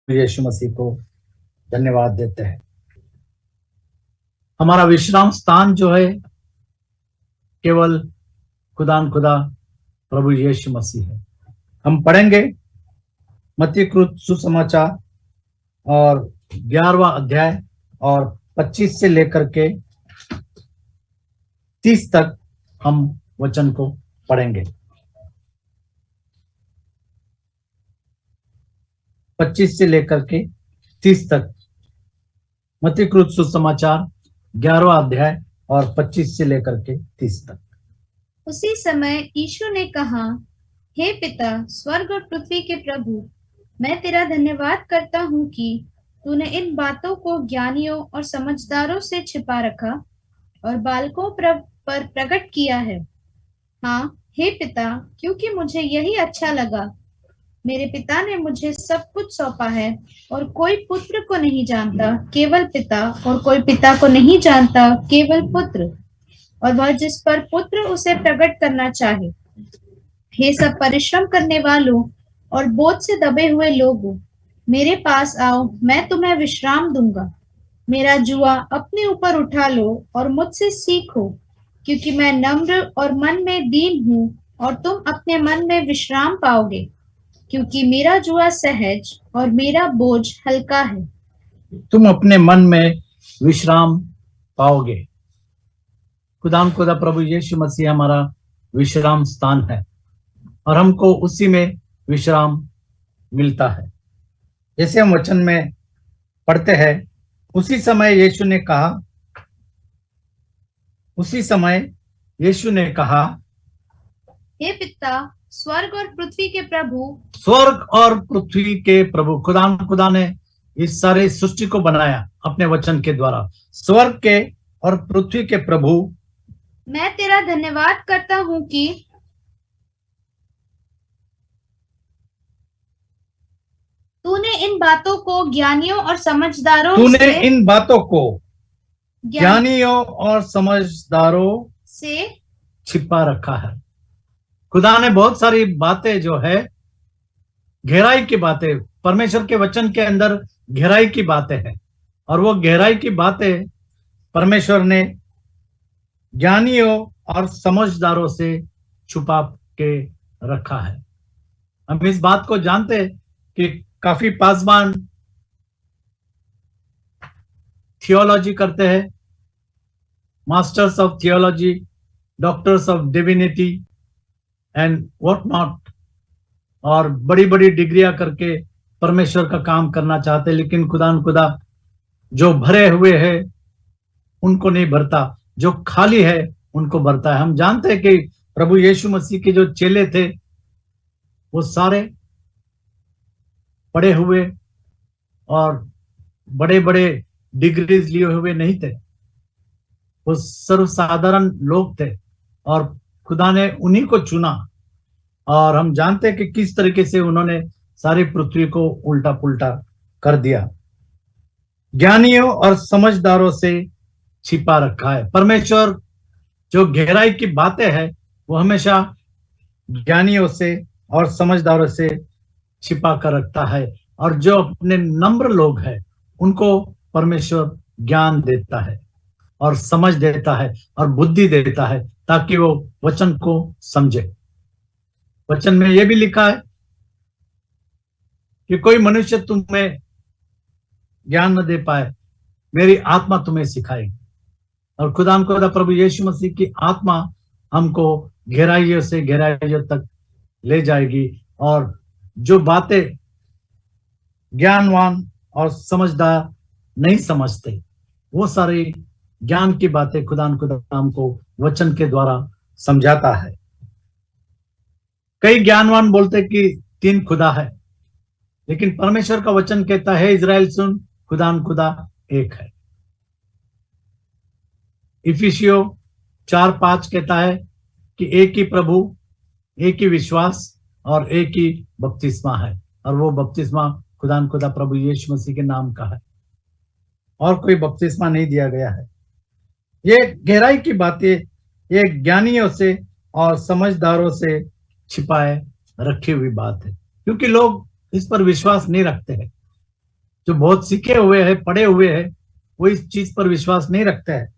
यीशु मसीह को धन्यवाद देते हैं। हमारा विश्राम स्थान जो है केवल खुदा प्रभु यीशु मसीह है। हम पढ़ेंगे मत्ती कृत सुसमाचार और 11वां अध्याय और 25 से लेकर के 30 तक हम वचन को पढ़ेंगे। 25 से लेकर के 30 तक मत्ती कृत सुसमाचार 11वां अध्याय और 25 से लेकर के 30 तक। उसी समय यीशु ने कहा, हे पिता, स्वर्ग और पृथ्वी के प्रभु, मैं तेरा धन्यवाद करता हूँ कि तूने इन बातों को ज्ञानियों और समझदारों से छिपा रखा और बालकों पर प्रकट किया है। हाँ, हे पिता, क्योंकि मुझे यही अच्छा लगा। मेरे पिता ने मुझे सब कुछ सौंपा है और कोई पुत्र को नहीं जानता केवल पिता, और कोई पिता को नहीं जानता केवल पुत्र, और वह जिस पर पुत्र उसे प्रकट करना चाहे। हे सब परिश्रम करने वालों और बोझ से दबे हुए लोगों, मेरे पास आओ, मैं तुम्हें विश्राम दूंगा। मेरा जुआ अपने ऊपर उठा लो और मुझसे सीखो, क्योंकि मैं नम्र और मन में दीन हूँ, और तुम अपने मन में विश्राम पाओगे, क्योंकि मेरा जुआ सहज और मेरा बोझ हल्का है। तुम अपने मन में विश्राम पाओगे। खुदा प्रभु यीशु मसीह हमारा विश्राम स्थान है और हमको उसी में विश्राम मिलता है। जैसे हम वचन में पढ़ते हैं, उसी समय यीशु ने कहा, हे पिता, स्वर्ग और पृथ्वी के प्रभु, खुदा ने इस सारे सृष्टि को बनाया अपने वचन के द्वारा। स्वर्ग के और पृथ्वी के प्रभु, मैं तेरा धन्यवाद करता हूँ कि तूने इन बातों को ज्ञानियों और समझदारों से छिपा रखा है। खुदा ने बहुत सारी बातें जो है, गहराई की बातें, परमेश्वर के वचन के अंदर गहराई की बातें हैं, और वो गहराई की बातें परमेश्वर ने ज्ञानियों और समझदारों से छुपा के रखा है। हम इस बात को जानते हैं कि काफी पासवान थियोलॉजी करते हैं, masters of theology, doctors of divinity and what not, और बड़ी बड़ी डिग्रियां करके परमेश्वर का काम करना चाहते हैं, लेकिन खुदा जो भरे हुए हैं उनको नहीं भरता, जो खाली है उनको भरता है। हम जानते हैं कि प्रभु यीशु मसीह के जो चेले थे वो सारे पढ़े हुए और बड़े बड़े डिग्रीज लिए हुए नहीं थे, वो सर्वसाधारण लोग थे, और खुदा ने उन्हीं को चुना। और हम जानते हैं कि किस तरीके से उन्होंने सारी पृथ्वी को उल्टा पुल्टा कर दिया। ज्ञानियों और समझदारों से छिपा रखा है। परमेश्वर जो गहराई की बातें हैं वो हमेशा ज्ञानियों से और समझदारों से छिपा कर रखता है, और जो अपने नम्र लोग हैं उनको परमेश्वर ज्ञान देता है और समझ देता है और बुद्धि देता है, ताकि वो वचन को समझे। वचन में यह भी लिखा है कि कोई मनुष्य तुम्हें ज्ञान न दे पाए, मेरी आत्मा तुम्हें सिखाएगी। और खुदा प्रभु यीशु मसीह की आत्मा हमको गहराइयों से गहराइयों तक ले जाएगी, और जो बातें ज्ञानवान और समझदार नहीं समझते, वो सारी ज्ञान की बातें खुदा हमको वचन के द्वारा समझाता है। कई ज्ञानवान बोलते कि 3 खुदा है, लेकिन परमेश्वर का वचन कहता है, इजराइल सुन, खुदा एक है। इफिसियो 4:5 कहता है कि एक ही प्रभु, एक ही विश्वास और एक ही बपतिस्मा है, और वो बपतिस्मा खुदा प्रभु यीशु मसीह के नाम का है, और कोई बपतिस्मा नहीं दिया गया है। ये गहराई की बातें ये ज्ञानियों से और समझदारों से छिपाए रखी हुई बात है, क्योंकि लोग इस पर विश्वास नहीं रखते हैं। जो बहुत सीखे हुए हैं, पढ़े हुए हैं, वो इस चीज पर विश्वास नहीं रखते हैं।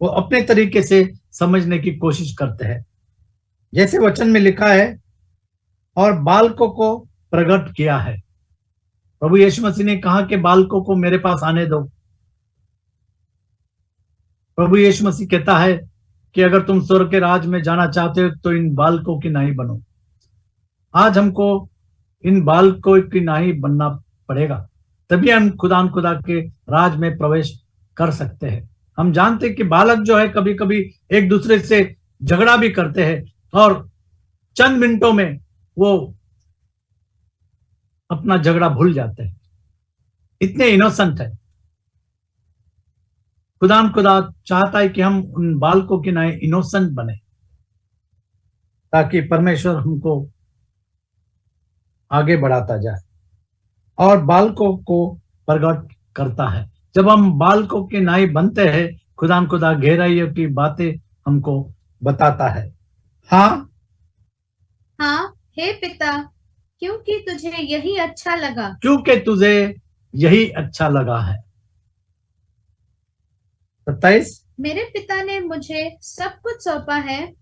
वो अपने तरीके से समझने की कोशिश करते हैं। जैसे वचन में लिखा है, और बालकों को प्रकट किया है। प्रभु यीशु मसीह ने कहा कि बालकों को मेरे पास आने दो। प्रभु यीशु मसीह कहता है कि अगर तुम स्वर्ग के राज में जाना चाहते हो तो इन बालकों की नाई बनो। आज हमको इन बालकों की नाई बनना पड़ेगा, तभी हम खुदा के राज में प्रवेश कर सकते हैं। हम जानते हैं कि बालक जो है कभी कभी एक दूसरे से झगड़ा भी करते हैं और चंद मिनटों में वो अपना झगड़ा भूल जाते हैं, इतने इनोसेंट है। खुदा चाहता है कि हम उन बालकों की नाई इनोसेंट बने, ताकि परमेश्वर हमको आगे बढ़ाता जाए और बालकों को प्रकट करता है। जब हम बालकों के नाई बनते हैं, खुदा गहराइयों की बातें हमको बताता है। हाँ हाँ हे पिता, क्योंकि तुझे यही अच्छा लगा। क्योंकि तुझे यही अच्छा लगा है। 27, मेरे पिता ने मुझे सब कुछ सौंपा है।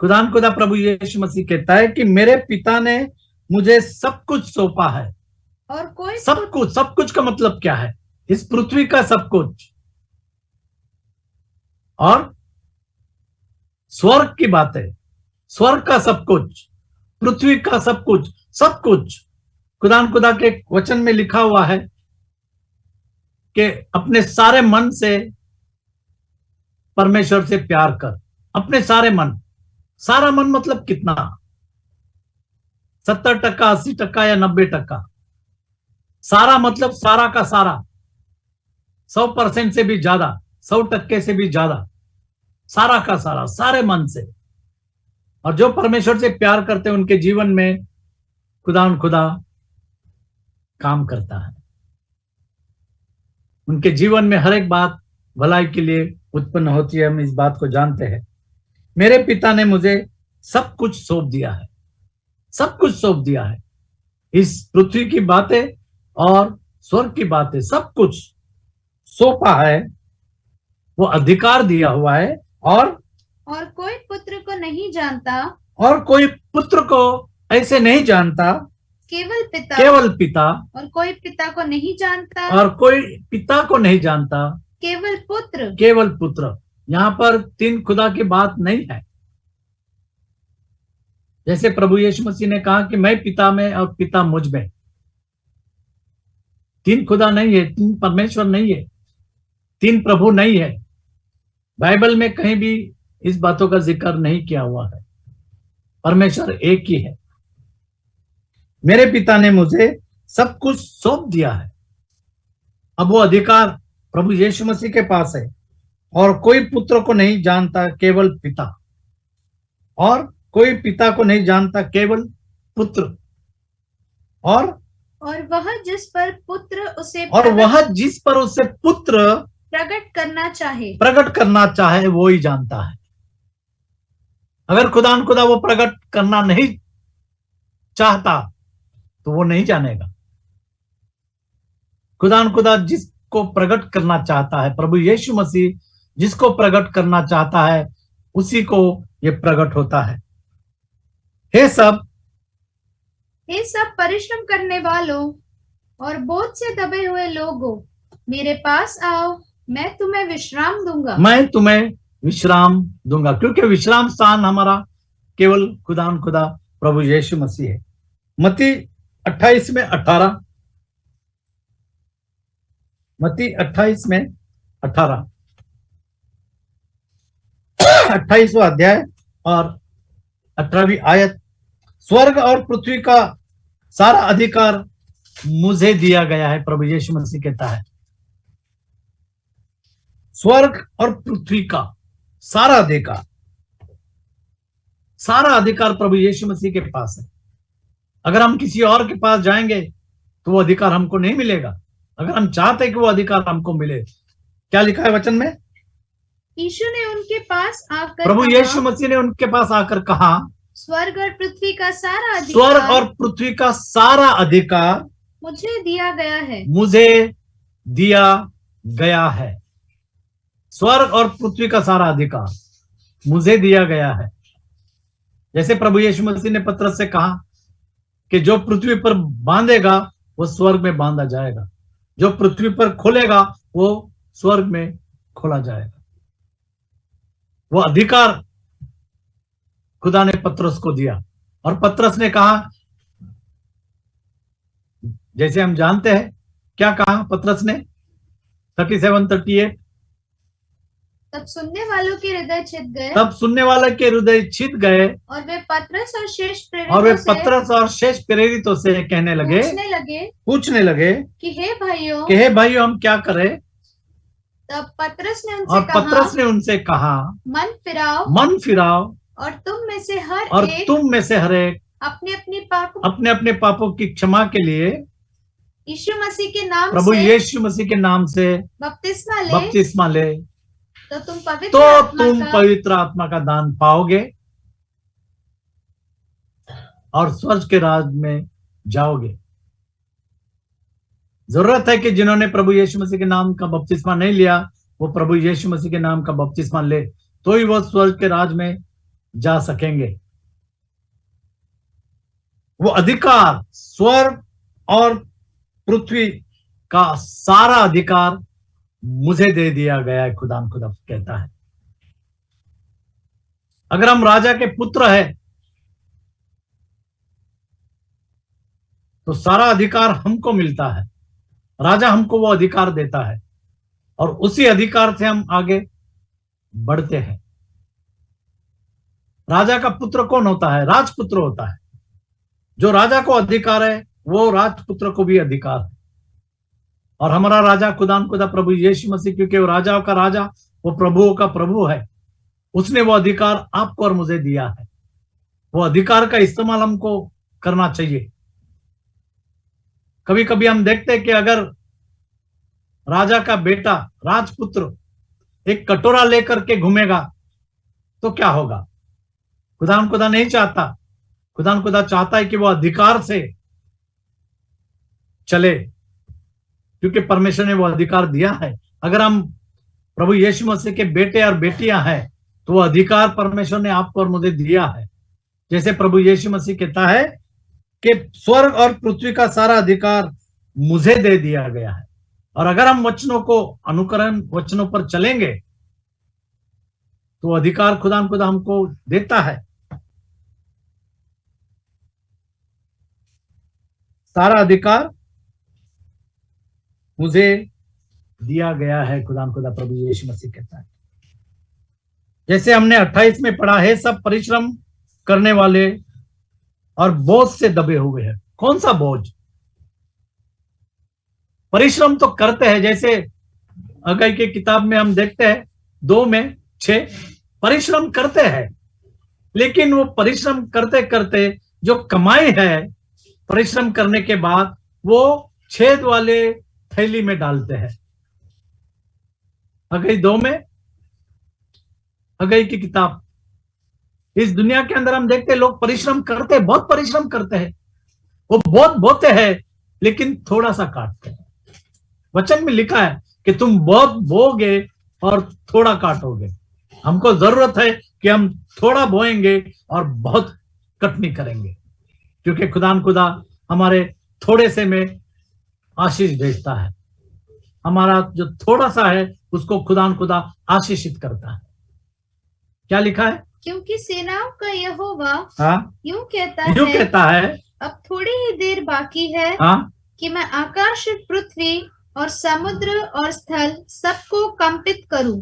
खुदा प्रभु यीशु मसीह कहता है कि मेरे पिता ने मुझे सब कुछ सौंपा है। और कोई सब कुछ का मतलब क्या है? इस पृथ्वी का सब कुछ और स्वर्ग की बातें, स्वर्ग का सब कुछ, पृथ्वी का सब कुछ, सब कुछ खुदा के वचन में लिखा हुआ है कि अपने सारे मन से परमेश्वर से प्यार कर। अपने सारे मन, सारा मन मतलब कितना? 70%, 80% या 90%? सारा मतलब सारा का सारा, 100% से भी ज्यादा, 100% से भी ज्यादा, सारा का सारा, सारे मन से। और जो परमेश्वर से प्यार करते हैं उनके जीवन में खुदा काम करता है। उनके जीवन में हर एक बात भलाई के लिए उत्पन्न होती है। हम इस बात को जानते हैं। मेरे पिता ने मुझे सब कुछ सौंप दिया है, सब कुछ सौंप दिया है। इस पृथ्वी की बातें और स्वर्ग की बातें, सब कुछ सौंपा है, वो अधिकार दिया हुआ है। और कोई पुत्र को नहीं जानता, और कोई पुत्र को ऐसे नहीं जानता, केवल पिता। और कोई पिता को नहीं जानता, और कोई पिता को नहीं जानता, केवल पुत्र। केवल पुत्र। यहाँ पर तीन खुदा की बात नहीं है। जैसे प्रभु यीशु मसीह ने कहा कि मैं पिता में और पिता मुझ में। तीन खुदा नहीं है, तीन परमेश्वर नहीं है, तीन प्रभु नहीं है। बाइबल में कहीं भी इस बातों का जिक्र नहीं किया हुआ है। परमेश्वर एक ही है। मेरे पिता ने मुझे सब कुछ सौंप दिया है। अब वो अधिकार प्रभु यीशु मसीह के पास है। और कोई पुत्र को नहीं जानता, केवल पिता। और कोई पिता को नहीं जानता, केवल पुत्र। और वह जिस पर पुत्र उसे प्रकट करना चाहे वो ही जानता है। अगर खुदा वो प्रकट करना नहीं चाहता तो वो नहीं जानेगा। खुदा जिसको प्रकट करना चाहता है, प्रभु यीशु मसीह जिसको प्रकट करना चाहता है, उसी को ये प्रकट होता है। हे सब परिश्रम करने वालों और बोझ से दबे हुए लोगों, मेरे पास आओ, मैं तुम्हें विश्राम दूंगा। क्योंकि विश्राम स्थान हमारा केवल खुदा प्रभु यीशु मसीह है। मत्ती 28 में 18, मत्ती 28 में 18, 28वां अध्याय और 18वीं आयत। स्वर्ग और पृथ्वी का सारा अधिकार मुझे दिया गया है, प्रभु यीशु मसीह कहता है। स्वर्ग और पृथ्वी का सारा अधिकार प्रभु यीशु मसीह के पास है। अगर हम किसी और के पास जाएंगे तो वो अधिकार हमको नहीं मिलेगा। अगर हम चाहते कि वो अधिकार हमको मिले, क्या लिखा है वचन में? यीशु ने उनके पास आकर प्रभु यीशु मसीह ने उनके पास आकर कहा, स्वर्ग और पृथ्वी का सारा अधिकार मुझे दिया गया है। मुझे दिया गया है। स्वर्ग और पृथ्वी का सारा अधिकार मुझे दिया गया है। जैसे प्रभु यीशु मसीह ने पतरस से कहा कि जो पृथ्वी पर बांधेगा वो स्वर्ग में बांधा जाएगा, जो पृथ्वी पर खोलेगा वो स्वर्ग में खोला जाएगा। वो अधिकार खुदा ने पतरस को दिया और पतरस ने कहा, जैसे हम जानते हैं क्या कहा पतरस ने 37-38, तब सुनने वालों के हृदय छिद गए तब सुनने वाले के हृदय छिद गए और वे पतरस और शेष प्रेरितों से कहने लगे, पूछने लगे कि हे भाइयों हम क्या करें। तब पतरस ने उनसे कहा मन फिराओ और तुम में से हर एक अपने अपने पापों की क्षमा के लिए प्रभु यीशु मसीह के नाम से बपतिस्मा ले, तो तुम पवित्र आत्मा का दान पाओगे और स्वर्ग के राज में जाओगे। जरूरत है कि जिन्होंने प्रभु यीशु मसीह के नाम का बपतिस्मा नहीं लिया वो प्रभु यीशु मसीह के नाम का बपतिस्मा ले, तो ही वो स्वर्ग के राज में जा सकेंगे। वो अधिकार, स्वर्ग और पृथ्वी का सारा अधिकार मुझे दे दिया गया है, खुदा कहता है। अगर हम राजा के पुत्र हैं तो सारा अधिकार हमको मिलता है। राजा हमको वो अधिकार देता है और उसी अधिकार से हम आगे बढ़ते हैं। राजा का पुत्र कौन होता है? राजपुत्र होता है। जो राजा को अधिकार है वो राजपुत्र को भी अधिकार है। और हमारा राजा खुदा प्रभु यीशु मसीह, क्योंकि वो राजाओं का राजा, वो प्रभुओं का प्रभु है, उसने वो अधिकार आपको और मुझे दिया है। वो अधिकार का इस्तेमाल हमको करना चाहिए। कभी कभी हम देखते हैं कि अगर राजा का बेटा, राजपुत्र एक कटोरा लेकर के घूमेगा तो क्या होगा? खुदा नहीं चाहता। खुदा चाहता है कि वो अधिकार से चले, क्योंकि परमेश्वर ने वो अधिकार दिया है। अगर हम प्रभु यीशु मसीह के बेटे और बेटियां हैं तो वो अधिकार परमेश्वर ने आपको और मुझे दिया है। जैसे प्रभु यीशु मसीह कहता है कि स्वर्ग और पृथ्वी का सारा अधिकार मुझे दे दिया गया है। और अगर हम वचनों को अनुकरण, वचनों पर चलेंगे तो अधिकार खुदा हमको देता है। सारा अधिकार मुझे दिया गया है, खुदा प्रभु यीशु मसीह कहता है। जैसे हमने 28 में पढ़ा है, सब परिश्रम करने वाले और बोझ से दबे हुए हैं। कौन सा बोझ? परिश्रम तो करते हैं। जैसे हग्गाई की किताब में हम देखते हैं 2:6 परिश्रम करते हैं, लेकिन वो परिश्रम करते करते जो कमाई है परिश्रम करने के बाद वो छेद वाले थैली में डालते हैं। हग्गाई 2 में, हग्गाई की किताब। इस दुनिया के अंदर हम देखते हैं लोग परिश्रम करते हैं, बहुत परिश्रम करते हैं, वो बहुत बोते हैं लेकिन थोड़ा सा काटते हैं। वचन में लिखा है कि तुम बहुत बोगे और थोड़ा काटोगे। हमको जरूरत है कि हम थोड़ा बोएंगे और बहुत कटनी करेंगे, क्योंकि खुदा हमारे थोड़े से में आशीष भेजता है। हमारा जो थोड़ा सा है उसको खुदा आशीषित करता है। क्या लिखा है? क्योंकि सेनाओं का यहोवा यूं कहता है अब थोड़ी ही देर बाकी है कि मैं आकाश, पृथ्वी और समुद्र और स्थल सबको कंपित करूं।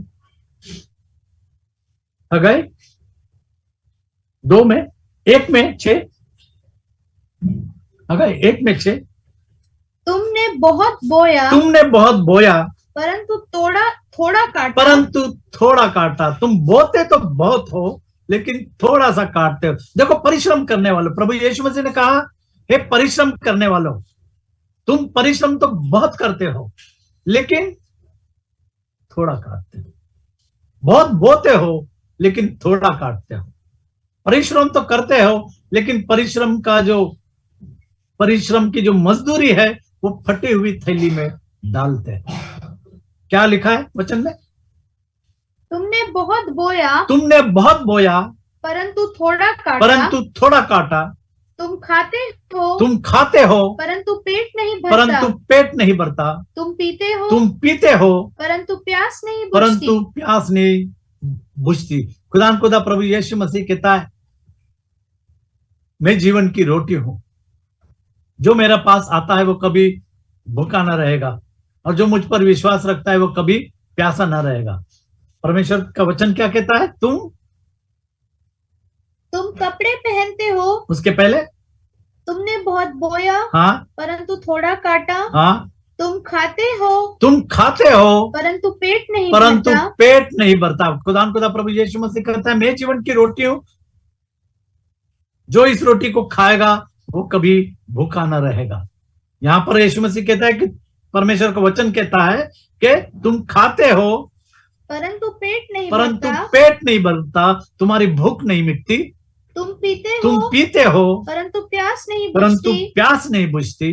हग्गाई 1:6। हग्गाई 1:6। तुमने बहुत बोया परंतु थोड़ा काटा। तुम बोते तो बहुत हो लेकिन थोड़ा सा काटते हो। देखो, परिश्रम करने वालों, प्रभु यीशु मसीह ने कहा, हे परिश्रम करने वालों, तुम परिश्रम तो बहुत करते हो लेकिन थोड़ा काटते हो। बहुत बोते हो लेकिन थोड़ा काटते हो। परिश्रम तो करते हो लेकिन परिश्रम की जो मजदूरी है वो फटी हुई थैली में डालते हैं। क्या लिखा है वचन में? तुमने बहुत बोया तुमने बहुत बोया परंतु थोड़ा काटा, परंतु थोड़ा काटा। तुम खाते हो तुम खाते हो परंतु पेट नहीं परंतु भरता, पेट नहीं भरता। तुम पीते हो तुम पीते हो परंतु प्यास नहीं परंतु बुझती। प्यास नहीं बुझती। खुदा प्रभु यीशु मसीह कहता है, मैं जीवन की रोटी हूं, जो मेरे पास आता है वो कभी भूखा न रहेगा, और जो मुझ पर विश्वास रखता है वो कभी प्यासा न रहेगा। परमेश्वर का वचन क्या कहता है? तुम कपड़े पहनते हो, उसके पहले तुमने बहुत बोया हाँ परंतु थोड़ा काटा, हाँ, तुम खाते हो तुम खाते हो परंतु पेट नहीं परंतु भरता। पेट नहीं भरता। खुदा प्रभु यीशु मसीह कहता है, मैं जीवन की रोटी हूं, जो इस रोटी को खाएगा वो कभी भूखा न रहेगा। यहां पर यीशु मसीह कहता है कि परमेश्वर का वचन कहता है कि तुम खाते हो परंतु परंतु पेट नहीं भरता, तुम्हारी भूख नहीं मिटती। तुम पीते तुम हो पीते हो परंतु प्यास नहीं परंतु बुझती। प्यास नहीं बुझती।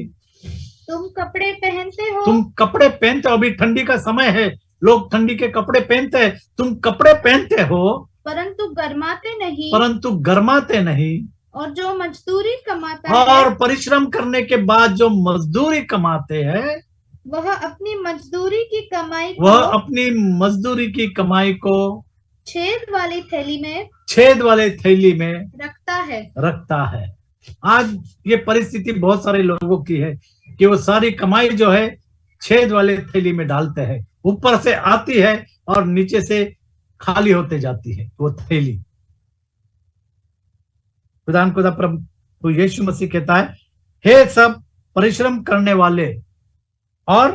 तुम कपड़े पहनते हो, तुम कपड़े पहनते हो, अभी ठंडी का समय है, लोग ठंडी के कपड़े पहनते हैं। तुम कपड़े पहनते हो परंतु गरमाते नहीं, परंतु गरमाते नहीं। और जो मजदूरी कमाता और है परिश्रम करने के बाद जो मजदूरी कमाते हैं, वह अपनी मजदूरी की कमाई वह को अपनी मजदूरी की कमाई को छेद वाली थैली में छेद वाले थैली में रखता है। आज ये परिस्थिति बहुत सारे लोगों की है कि वो सारी कमाई जो है छेद वाले थैली में डालते हैं। ऊपर से आती है और नीचे से खाली होते जाती है वो थैली। खुदा प्रभु यीशु मसीह कहता है, हे सब परिश्रम करने वाले और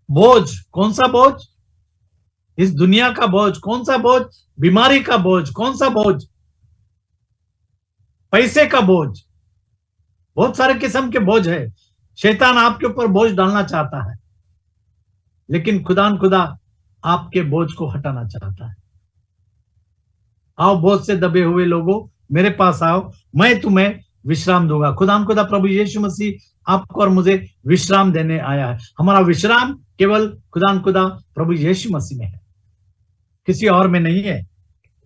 बोझ, कौन सा बोझ? इस दुनिया का बोझ। कौन सा बोझ? बीमारी का बोझ। कौन सा बोझ? पैसे का बोझ। बहुत सारे किस्म के बोझ है। शैतान आपके ऊपर बोझ डालना चाहता है, लेकिन खुदा आपके बोझ को हटाना चाहता है। आओ बोझ से दबे हुए लोगों, मेरे पास आओ, मैं तुम्हें विश्राम दूंगा। खुदा प्रभु यीशु मसीह आपको और मुझे विश्राम देने आया है। हमारा विश्राम केवल खुदा प्रभु यीशु मसीह में है, किसी और में नहीं है।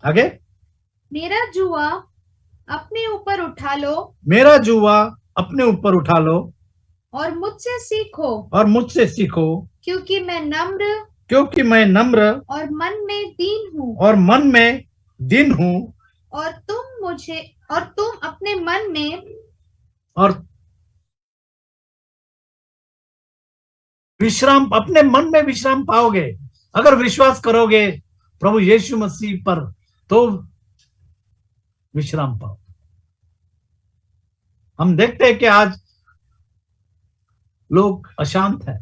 आगे, मेरा जुआ अपने ऊपर उठा लो, मेरा जुआ अपने ऊपर उठा लो और मुझसे सीखो, और मुझसे सीखो, क्योंकि मैं नम्र और मन में दीन हूँ, और मन में दीन हूँ। और तुम अपने मन में और विश्राम, अपने मन में विश्राम पाओगे अगर विश्वास करोगे प्रभु यीशु मसीह पर, तो विश्राम पाओ। हम देखते हैं कि आज लोग अशांत हैं,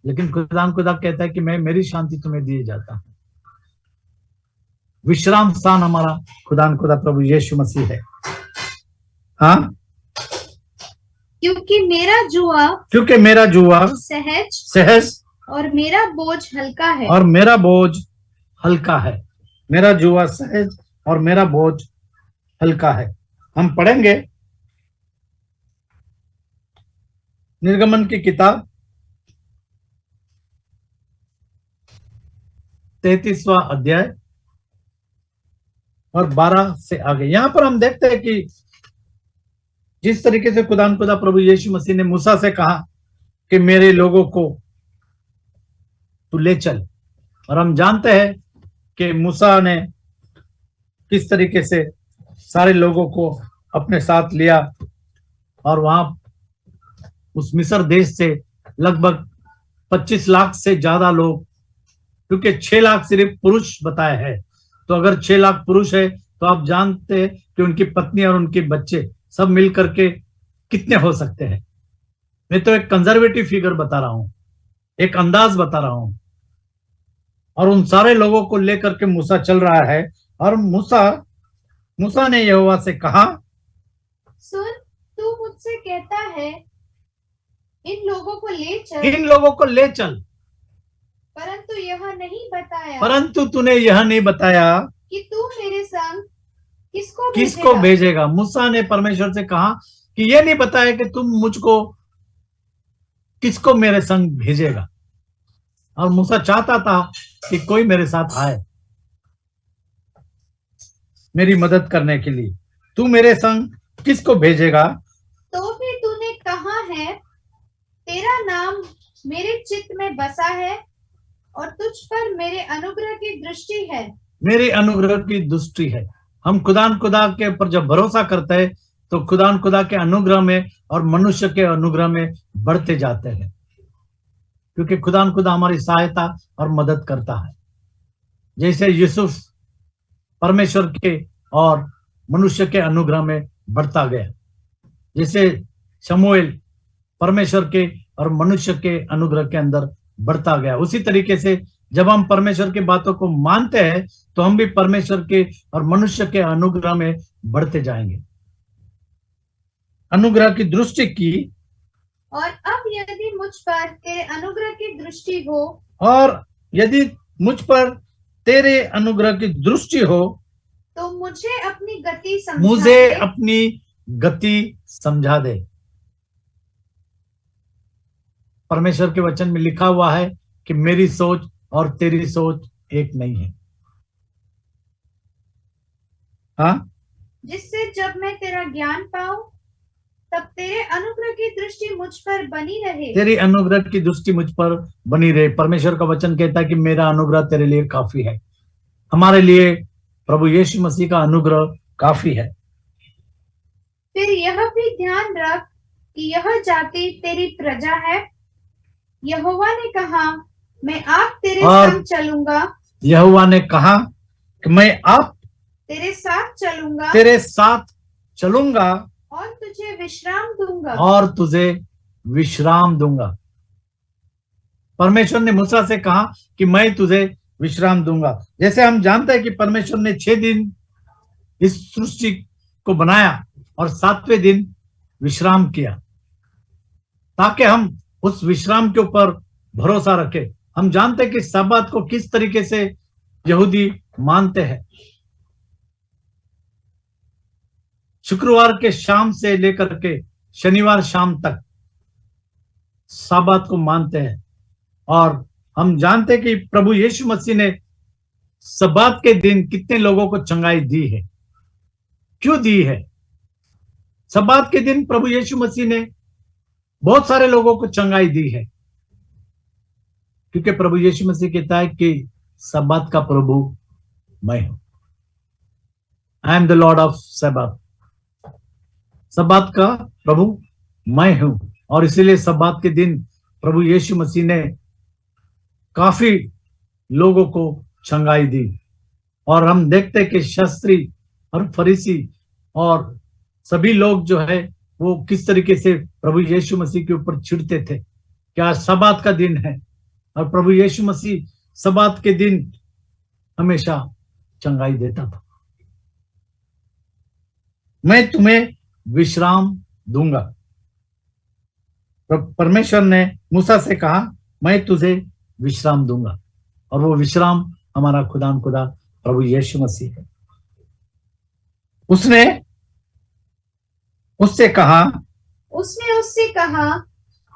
लेकिन खुदा कहता है कि मैं, मेरी शांति तुम्हें दिए जाता हूं। विश्राम स्थान हमारा खुदा प्रभु यीशु मसीह है। हाँ, क्योंकि मेरा जुआ सहज और मेरा बोझ हल्का है। और मेरा बोझ हल्का है। मेरा जुआ सहज और मेरा बोझ हल्का है। हम पढ़ेंगे निर्गमन की किताब 33वां अध्याय और 12 से आगे। यहां पर हम देखते हैं कि जिस तरीके से खुदा प्रभु यीशु मसीह ने मूसा से कहा कि मेरे लोगों को तू ले चल, और हम जानते हैं कि मूसा ने किस तरीके से सारे लोगों को अपने साथ लिया, और वहां उस मिस्र देश से लगभग 25 लाख से ज्यादा लोग, क्योंकि 6 लाख सिर्फ पुरुष बताए हैं, तो अगर 6 लाख पुरुष है तो आप जानते हैं कि उनकी पत्नी और उनके बच्चे सब मिलकर के कितने हो सकते हैं। मैं तो एक कंजर्वेटिव फिगर बता रहा हूं, एक अंदाज बता रहा हूं। और उन सारे लोगों को लेकर के मूसा चल रहा है, और मूसा ने यहोवा से कहा, सुन, तू मुझसे कहता है इन लोगों को ले चल, परंतु तूने यह नहीं बताया कि तू मेरे संग किसको भेजेगा। मूसा ने परमेश्वर से कहा कि यह नहीं बताया कि तुम मुझको किसको मेरे संग भेजेगा। और मूसा चाहता था कि कोई मेरे साथ आए मेरी मदद करने के लिए। तू मेरे संग किसको भेजेगा? तो भी तूने कहा है, तेरा नाम मेरे चित्त में बसा है और तुझ पर मेरे अनुग्रह की दृष्टि है। मेरी अनुग्रह की दृष्टि है। हम खुदा के ऊपर जब भरोसा करते हैं तो खुदा के अनुग्रह में और मनुष्य के अनुग्रह में बढ़ते जाते हैं, क्योंकि खुदा हमारी सहायता और मदद करता है। जैसे यूसुफ परमेश्वर के और मनुष्य के अनुग्रह में बढ़ता गया, जैसे शमूएल परमेश्वर के और मनुष्य के अनुग्रह के अंदर बढ़ता गया, उसी तरीके से जब हम परमेश्वर की बातों को मानते हैं तो हम भी परमेश्वर के और मनुष्य के अनुग्रह में बढ़ते जाएंगे। अनुग्रह की दृष्टि की। और अब यदि मुझ पर तेरे अनुग्रह की दृष्टि हो, और यदि मुझ पर तेरे अनुग्रह की दृष्टि हो, तो मुझे अपनी गति समझा मुझे दे। अपनी गति समझा दे। परमेश्वर के वचन में लिखा हुआ है कि मेरी सोच और तेरी सोच एक नहीं है। हाँ, जिससे जब मैं तेरा ज्ञान पाऊं तब तेरे अनुग्रह की दृष्टि मुझ पर बनी रहे। तेरी अनुग्रह की दृष्टि मुझ पर बनी रहे। परमेश्वर का वचन कहता है कि मेरा अनुग्रह तेरे लिए काफी है। हमारे लिए प्रभु यीशु मसीह का अनुग्रह काफी है। फिर यह भी ध्यान रख कि यह जाति तेरी प्रजा है। यहोवा ने कहा, मैं आप तेरे संग चलूंगा। यहोवा ने कहा कि मैं आप तेरे साथ चलूंगा और तुझे विश्राम दूंगा। और तुझे विश्राम दूंगा। परमेश्वर ने मूसा से कहा कि मैं तुझे विश्राम दूंगा। जैसे हम जानते हैं कि परमेश्वर ने 6 दिन इस सृष्टि को बनाया और 7वें दिन विश्राम किया, ताकि हम उस विश्राम के ऊपर भरोसा रखें। हम जानते हैं कि सब्बात को किस तरीके से यहूदी मानते हैं। शुक्रवार के शाम से लेकर के शनिवार शाम तक सब्बात को मानते हैं। और हम जानते हैं कि प्रभु यीशु मसीह ने सब्बात के दिन कितने लोगों को चंगाई दी है। क्यों दी है? सब्बात के दिन प्रभु यीशु मसीह ने बहुत सारे लोगों को चंगाई दी है, क्योंकि प्रभु यीशु मसीह कहता है कि सब्बात का प्रभु मैं हूं। I am the lord of Sabbath. Sabbath का प्रभु मैं हूं। और इसीलिए सब्बात के दिन प्रभु यीशु मसीह ने काफी लोगों को चंगाई दी। और हम देखते हैं कि शास्त्री और फरीसी और सभी लोग जो है वो किस तरीके से प्रभु यीशु मसीह के ऊपर छिड़ते थे कि आज सब्बात का दिन है। और प्रभु यीशु मसीह सब्बात के दिन हमेशा चंगाई देता था। मैं तुम्हें विश्राम दूंगा। परमेश्वर ने मूसा से कहा, मैं तुझे विश्राम दूंगा। और वो विश्राम हमारा खुदा प्रभु यीशु मसीह है। उसने उससे कहा,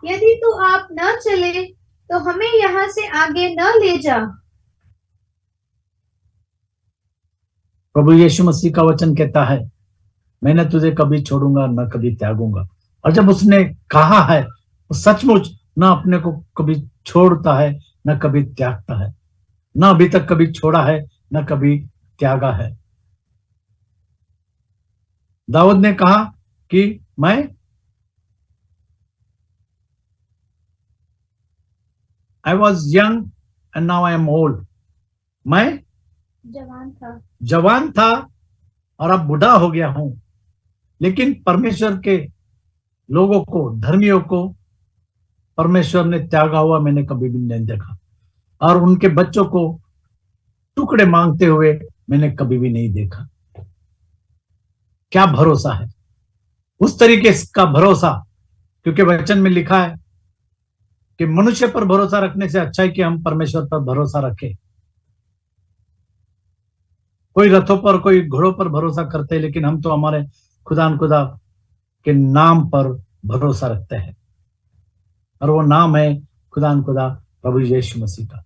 यदि तू आप न चले तो हमें यहाँ से आगे न ले जा। प्रभु यीशु मसीह का वचन कहता है, मैं न तुझे कभी छोड़ूंगा न कभी त्यागूंगा। और जब उसने कहा है, वो सचमुच न अपने को कभी छोड़ता है न कभी त्यागता है, न अभी तक कभी छोड़ा है न कभी त्यागा है। दाऊद ने कहा कि I was young and now I am old। मैं जवान था और अब बूढ़ा हो गया हूं, लेकिन परमेश्वर के लोगों को, धर्मियों को परमेश्वर ने त्यागा हुआ मैंने कभी भी नहीं देखा। और उनके बच्चों को टुकड़े मांगते हुए मैंने कभी भी नहीं देखा। क्या भरोसा है! उस तरीके का भरोसा, क्योंकि वचन में लिखा है कि मनुष्य पर भरोसा रखने से अच्छा है कि हम परमेश्वर पर भरोसा रखें। कोई रथों पर, कोई घोड़ों पर भरोसा करते हैं, लेकिन हम तो हमारे खुदा के नाम पर भरोसा रखते हैं। और वो नाम है खुदा प्रभु यीशु मसीह का।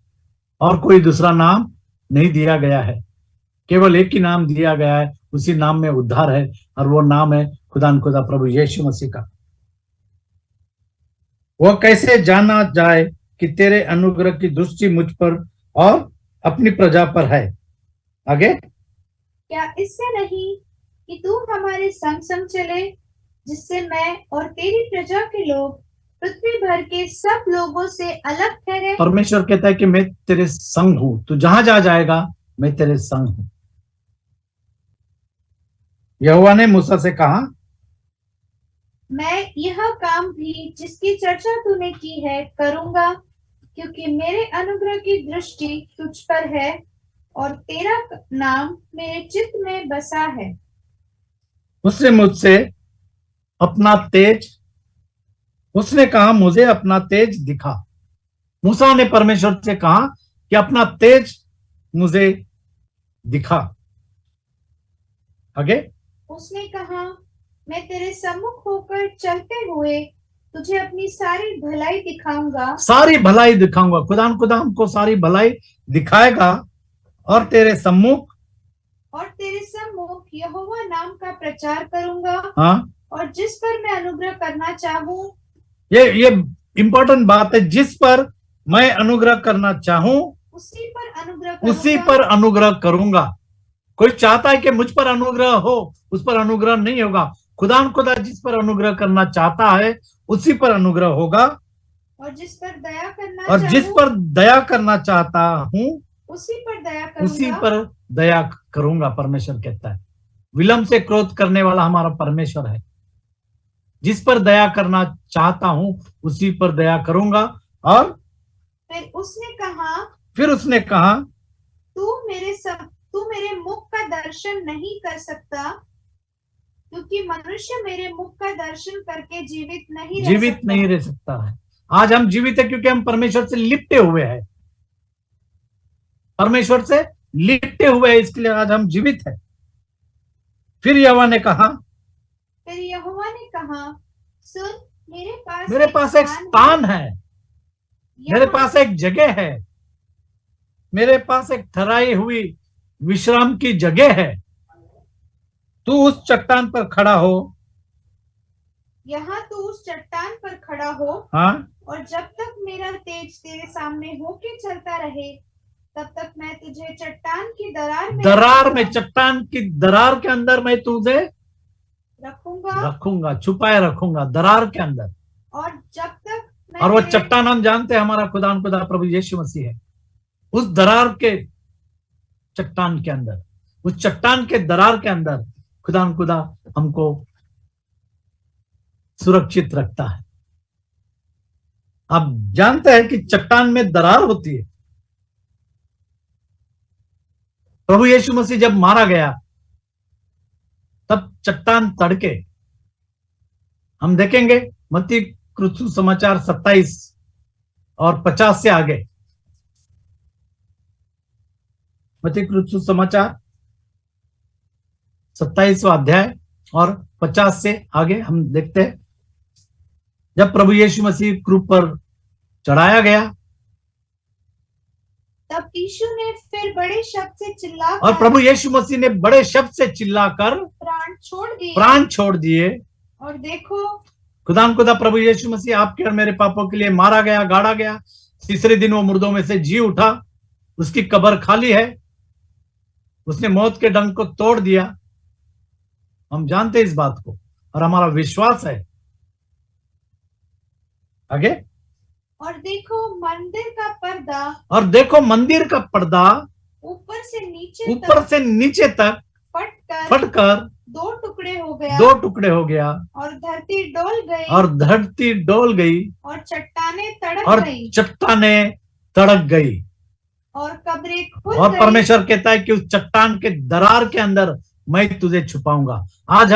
और कोई दूसरा नाम नहीं दिया गया है, केवल एक ही नाम दिया गया है, उसी नाम में उद्धार है, और वो नाम है खुदा प्रभु यीशु मसीह का। वो कैसे जाना जाए कि तेरे अनुग्रह की दृष्टि मुझ पर और अपनी प्रजा पर है। आगे, क्या इससे नहीं कि तू हमारे संग संग चले, जिससे मैं और तेरी प्रजा के लोग पृथ्वी भर के सब लोगों से अलग ठहरे। परमेश्वर कहता है कि मैं तेरे संग हूं, तू जहां जा जाएगा मैं तेरे संग हूं। यहोवा ने मूसा से कहा, मैं यह काम भी जिसकी चर्चा तूने की है करूंगा, क्योंकि मेरे अनुग्रह की दृष्टि तुझ पर है और तेरा नाम मेरे चित्त में बसा है। उसने मुझसे अपना तेज, उसने कहा मुझे अपना तेज दिखा। मूसा ने परमेश्वर से कहा कि अपना तेज मुझे दिखा। आगे, उसने कहा, मैं तेरे सम्मुख होकर चलते हुए तुझे अपनी सारी भलाई दिखाऊंगा। सारी भलाई दिखाऊंगा। खुदा हमको सारी भलाई दिखाएगा और तेरे सम्मुख यहोवा नाम का प्रचार करूंगा। हाँ, और जिस पर मैं अनुग्रह करना चाहूं, ये इंपॉर्टेंट बात है, जिस पर मैं अनुग्रह करना चाहूं उसी पर अनुग्रह करूंगा। कोई चाहता है कि मुझ पर अनुग्रह हो, उस पर अनुग्रह नहीं होगा। खुदा जिस पर अनुग्रह करना चाहता है उसी पर अनुग्रह होगा, और जिस पर दया करना चाहता हूं उसी पर दया करूंगा। परमेश्वर कहता है, विलंब से क्रोध करने वाला हमारा परमेश्वर है। जिस पर दया करना चाहता हूं उसी पर दया करूंगा। और फिर उसने कहा तू मेरे मुख का दर्शन नहीं कर सकता, क्योंकि मनुष्य मेरे मुख का दर्शन करके जीवित नहीं रह सकता है। आज हम जीवित है क्योंकि हम परमेश्वर से लिपटे हुए हैं, परमेश्वर से लिपटे हुए हैं, इसके लिए आज हम जीवित है। फिर यहोवा ने कहा, सुन, मेरे पास एक स्थान है, मेरे पास एक जगह है, मेरे पास एक ठहराई हुई विश्राम की जगह है। तू उस चट्टान पर खड़ा हो। यहाँ तू उस चट्टान पर खड़ा हो। हाँ, और जब तक मेरा तेज तेरे सामने होके चलता रहे, तब तक मैं तुझे चट्टान की दरार में चट्टान की दरार के अंदर मैं तुझे रखूंगा, छुपाए रखूंगा दरार के अंदर। और जब तक और वो चट्टान हम जानते हैं हमारा खुदा प्रभु यीशु मसीह है। उस दरार के चट्टान के अंदर, उस चट्टान के दरार के अंदर खुदा हमको सुरक्षित रखता है। आप जानते हैं कि चट्टान में दरार होती है। प्रभु यीशु मसीह जब मारा गया तब चट्टान तड़के, हम देखेंगे मत्ती कृत समाचार 27 और 50 से आगे। मत्ती कृत समाचार 27वां अध्याय और 50 से आगे हम देखते हैं, जब प्रभु यीशु मसीह क्रूस पर चढ़ाया गया तब यीशु ने फिर बड़े शब्द से चिल्लाकर, और प्रभु यीशु मसीह ने बड़े शब्द से चिल्लाकर प्राण छोड़ दिए। और देखो, खुदा प्रभु यीशु मसीह आपके और मेरे पापों के लिए मारा गया, गाड़ा गया, तीसरे दिन वो मुर्दों में से जी उठा, उसकी कब्र खाली है, उसने मौत के डंक को तोड़ दिया। हम जानते हैं इस बात को और हमारा विश्वास है। आगे, और देखो मंदिर का पर्दा ऊपर से नीचे तक फटकर दो टुकड़े हो गया। और धरती डोल गई और चट्टानें तड़क गई। और कब्रें खुल और गई। परमेश्वर कहता है कि उस चट्टान के दरार के अंदर मैं तुझे छुपाऊंगा। आज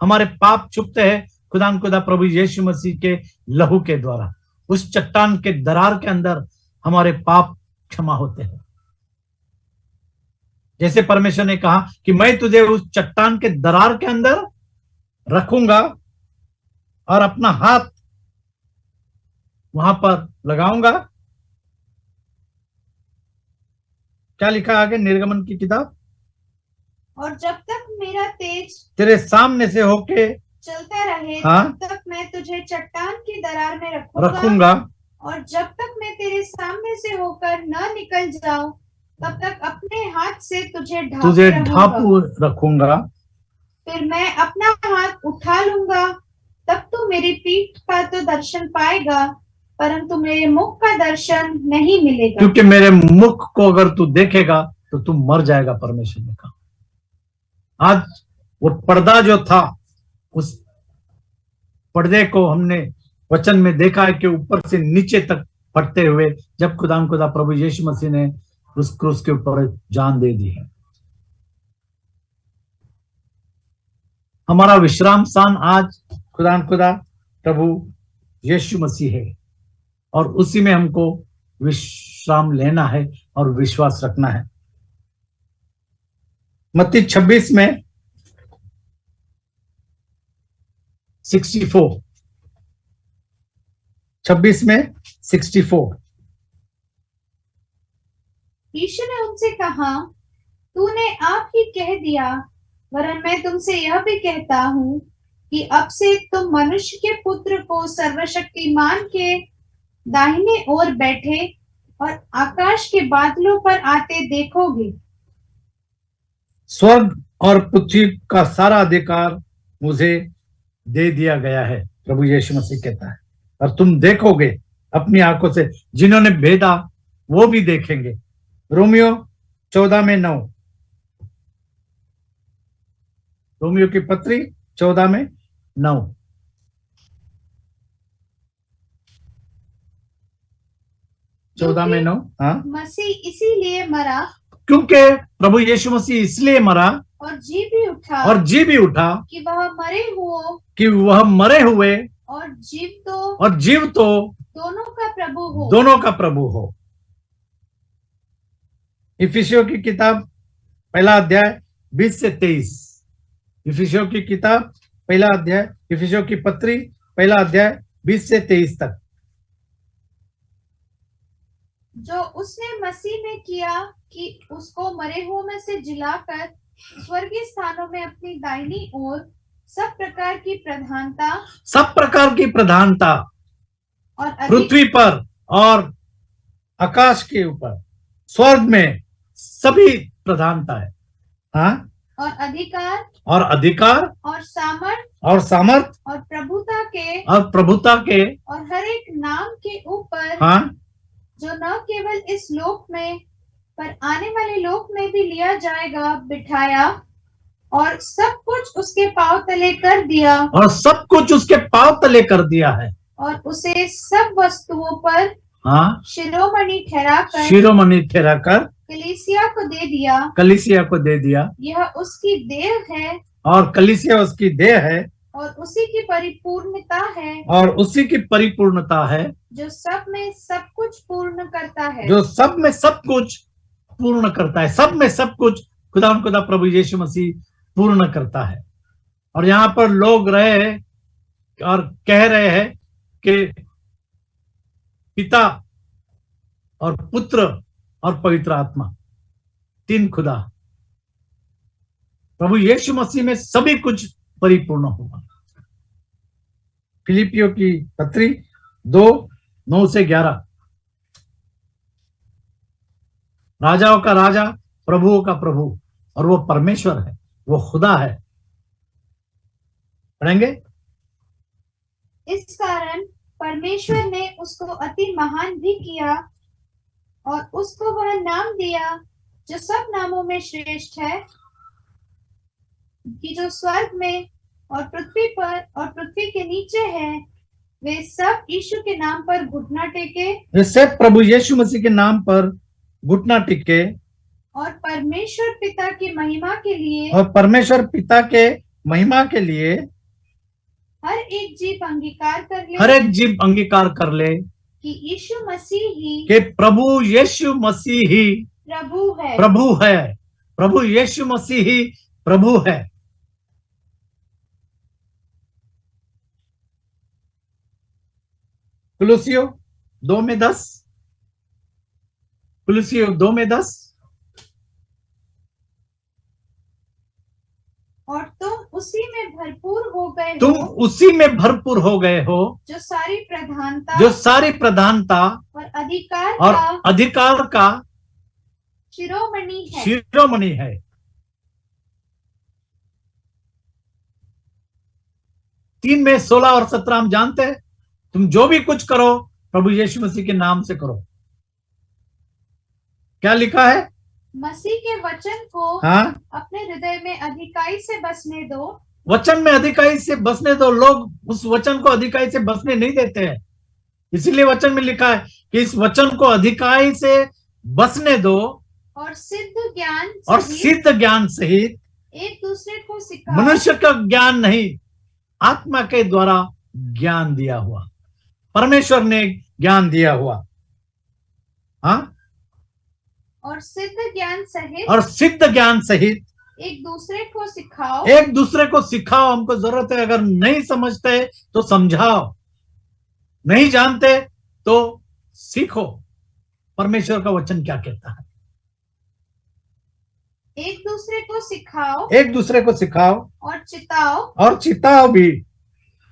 हमारे पाप छुपते हैं खुदा प्रभु यीशु मसीह के लहू के द्वारा। उस चट्टान के दरार के अंदर हमारे पाप क्षमा होते हैं। जैसे परमेश्वर ने कहा कि मैं तुझे उस चट्टान के दरार के अंदर रखूंगा और अपना हाथ वहां पर लगाऊंगा। क्या लिखा है आगे निर्गमन की किताब? और जब तक मेरा तेज तेरे सामने से होके चलता रहे, हाँ तब तक मैं तुझे चट्टान की दरार में रखूंगा। रखूंगा, और जब तक मैं तेरे सामने से होकर न निकल जाऊं, तब तक अपने हाथ से तुझे तुझे ढांपे रहूंगा। ढांपू रखूंगा। फिर मैं अपना हाथ उठा लूंगा, तब तू मेरी पीठ का तो दर्शन पाएगा, परंतु मेरे मुख का दर्शन नहीं मिलेगा। क्योंकि मेरे मुख को अगर तू देखेगा तो तू मर जाएगा। परमेश्वर ने कहा। आज वो पर्दा जो था, उस पर्दे को हमने वचन में देखा है कि ऊपर से नीचे तक फटते हुए, जब खुदा प्रभु यीशु मसीह ने उस क्रूस के ऊपर जान दे दी है। हमारा विश्राम स्थान आज खुदा प्रभु यीशु मसीह है, और उसी में हमको विश्राम लेना है और विश्वास रखना है। मत्ती 26 में 64, 26 में 64 यीशु ने उनसे कहा, तूने आप ही कह दिया, वरन मैं तुमसे यह भी कहता हूँ कि अब से तुम मनुष्य के पुत्र को सर्वशक्तिमान के दाहिने ओर बैठे और आकाश के बादलों पर आते देखोगे। स्वर्ग और पृथ्वी का सारा अधिकार मुझे दे दिया गया है, प्रभु यीशु मसीह कहता है, और तुम देखोगे अपनी आंखों से। जिन्होंने भेदा वो भी देखेंगे। रोमियो 14 में 9, रोमियो की पत्री 14 में 9। चौदह में 9। हाँ, मसीह इसीलिए मरा क्योंकि प्रभु यीशु मसीह इसलिए मरा और जी भी उठा, कि वह मरे हुए और जीव तो दोनों का प्रभु हो। इफिसियों की किताब पहला अध्याय 20 से 23। इफिसियों की किताब पहला अध्याय, इफिसियों की पत्री पहला अध्याय 20 से 23 तक। जो उसने मसीह में किया कि उसको मरे हुओं में से जिलाकर स्वर्गीय स्थानों में अपनी दाहिनी ओर सब प्रकार की प्रधानता और पृथ्वी पर और आकाश के ऊपर, स्वर्ग में सभी प्रधानता है। हाँ, और अधिकार और सामर्थ और प्रभुता के और हर एक नाम के ऊपर, हाँ, जो न केवल इस लोक में पर आने वाले लोक में भी लिया जाएगा, बिठाया, और सब कुछ उसके पांव तले कर दिया है, और उसे सब वस्तुओं पर हाँ, शिरोमणि ठहराकर कलीसिया को दे दिया। यह उसकी देह है, और कलीसिया उसकी देह है, और उसी की परिपूर्णता है, जो सब में सब कुछ पूर्ण करता है। सब में सब कुछ खुदा प्रभु यीशु मसीह पूर्ण करता है। और यहाँ पर लोग रहे और कह रहे हैं कि पिता और पुत्र और पवित्र आत्मा, तीन खुदा। प्रभु यीशु मसीह में सभी कुछ परिपूर्ण होगा। फिलिपियों की पत्री 2:9 से 11। राजाओं का राजा, प्रभुओं का प्रभु, और वो परमेश्वर है, वो खुदा है। पढ़ेंगे। इस कारण परमेश्वर ने उसको अति महान भी किया और उसको वह नाम दिया जो सब नामों में श्रेष्ठ है, कि जो स्वर्ग में और पृथ्वी पर और पृथ्वी के नीचे है, वे सब यीशु के नाम पर घुटना टेके, वे सब प्रभु यीशु मसीह के नाम पर घुटना टेके, और परमेश्वर पिता की महिमा के लिए हर एक जीव अंगीकार कर ले कि यीशु मसीह ही, कि प्रभु यीशु मसीह ही प्रभु है। प्रभु यीशु मसीह ही प्रभु है। कुलुसियों 2:10, कुलुसियों 2:10। और तुम उसी में भरपूर हो गए तुम हो, उसी में भरपूर हो गए हो, जो सारी प्रधानता जो सारी प्रधानता और अधिकार और का अधिकार का शिरोमणि है। शिरोमणि है। 3 में 16 और 17 हम जानते हैं। तुम जो भी कुछ करो प्रभु यीशु मसीह के नाम से करो। क्या लिखा है? मसीह के वचन को हाँ, अपने हृदय में अधिकाई से बसने दो। वचन में अधिकाई से बसने दो। लोग उस वचन को अधिकाई से बसने नहीं देते हैं। इसीलिए वचन में लिखा है कि इस वचन को अधिकाई से बसने दो और सिद्ध ज्ञान और सहित सिद्ध ज्ञान सहित, एक दूसरे को सिखाओ। मनुष्य का ज्ञान नहीं, आत्मा के द्वारा ज्ञान दिया हुआ, परमेश्वर ने ज्ञान दिया हुआ। हाँ, और सिद्ध ज्ञान सहित और सिद्ध ज्ञान सहित एक दूसरे को सिखाओ। एक दूसरे को सिखाओ। हमको जरूरत है, अगर नहीं समझते तो समझाओ, नहीं जानते तो सीखो परमेश्वर का वचन क्या कहता है। एक दूसरे को सिखाओ एक दूसरे को सिखाओ और चिताओ। और चिताओ भी।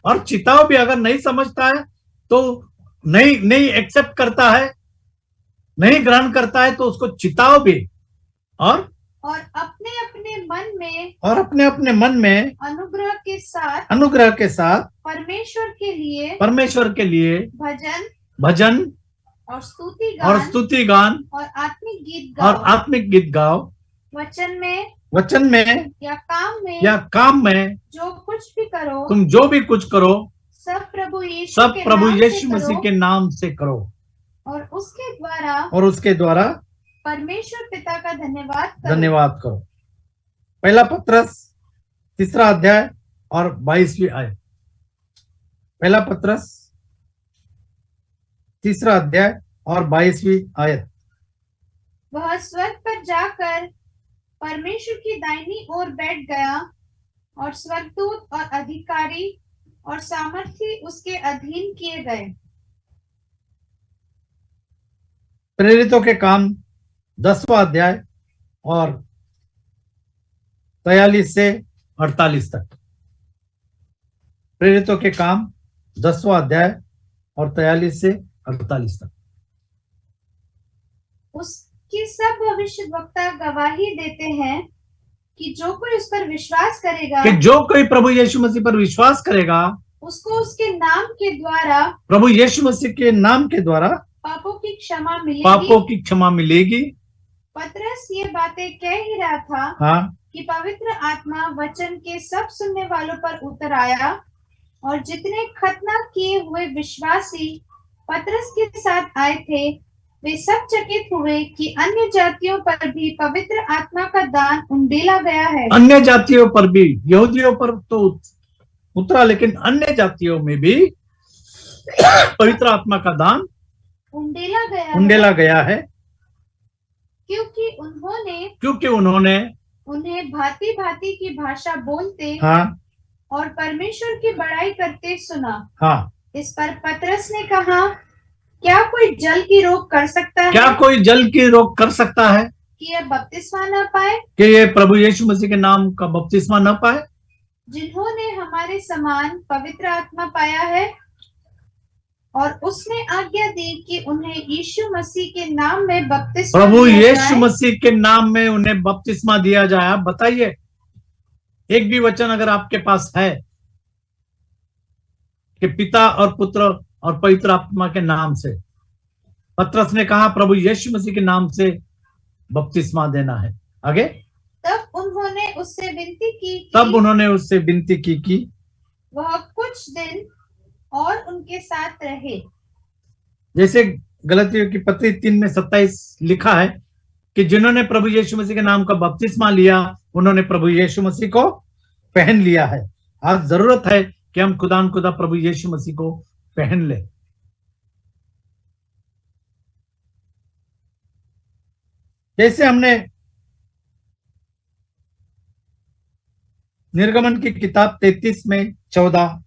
और चिताओ भी। अगर नहीं समझता है तो नहीं नहीं एक्सेप्ट करता है, नहीं ग्रहण करता है, तो उसको चिताओ भी। और अपने अपने मन में अनुग्रह के साथ परमेश्वर के लिए भजन भजन और और स्तुति गान और आत्मिक गीत और गाओ। आत्मिक गीत गाओ। वचन में या या काम में जो कुछ भी करो, तुम जो भी कुछ करो, सब प्रभु यीशु यीशु मसीह के नाम से करो और उसके द्वारा परमेश्वर पिता का धन्यवाद करो। पहला पत्रस 3 अध्याय और 22वीं आयत। पहला पत्रस 3 अध्याय और 22वीं आयत। वह स्वर्ग पर जाकर परमेश्वर की दाहिनी ओर बैठ गया और स्वर्गदूत और अधिकारी और सामर्थी उसके अधीन किए गए। प्रेरितों के काम 10वां अध्याय और 43 से 48 तक। प्रेरितों के काम 10वां अध्याय और 43 से 48 तक। उसकी सब भविष्यद्वक्ता गवाही देते हैं कि जो कोई उस पर विश्वास करेगा, कि जो कोई प्रभु यीशु मसीह पर विश्वास करेगा, उसको उसके नाम के द्वारा, प्रभु यीशु मसीह के नाम के द्वारा पापों की क्षमा मिलेगी। पतरस ये बातें कह ही रहा था, हाँ, कि पवित्र आत्मा वचन के सब सुनने वालों पर उतर आया और जितने खतना किए हुए विश्वासी पतरस के साथ आए थे, वे सब चकित हुए कि अन्य जातियों पर भी पवित्र आत्मा का दान उंडेला गया है। अन्य जातियों पर भी, यहूदियों पर तो उतरा, लेकिन अन्य जातियों में भी पवित्र आत्मा का दान उंडेला गया है। क्योंकि उन्होंने उन्हें भांति भांति की भाषा बोलते, हाँ, और परमेश्वर की बड़ाई करते सुना। हाँ। इस पर पतरस ने कहा, क्या कोई जल की रोक कर सकता है? क्या कोई जल की रोक कर सकता है कि यह बपतिस्मा न पाए? कि ये प्रभु यीशु मसीह के नाम का बपतिस्मा न पाए? जिन्होंने हमारे समान पवित्र आत्मा पाया है और उसने आज्ञा दी कि उन्हें यीशु मसीह के नाम में बपतिस्मा प्रभु दिया यीशु जाए। मसीह के नाम में उन्हें बपतिस्मा दिया जाए। आप बताइए, एक भी वचन अगर आपके पास है कि पिता और पुत्र और पवित्र आत्मा के नाम से, पतरस ने कहा प्रभु यीशु मसीह के नाम से बपतिस्मा देना है। आगे, तब उन्होंने उससे विनती की कि वह कुछ दिन और उनके साथ रहे। जैसे गलतियों की पत्री 3:27 लिखा है कि जिन्होंने प्रभु यीशु मसीह के नाम का बपतिस्मा लिया, उन्होंने प्रभु यीशु मसीह को पहन लिया है। आज जरूरत है कि हम खुदा प्रभु यीशु मसीह को पहन ले। जैसे हमने निर्गमन की किताब 33 में 14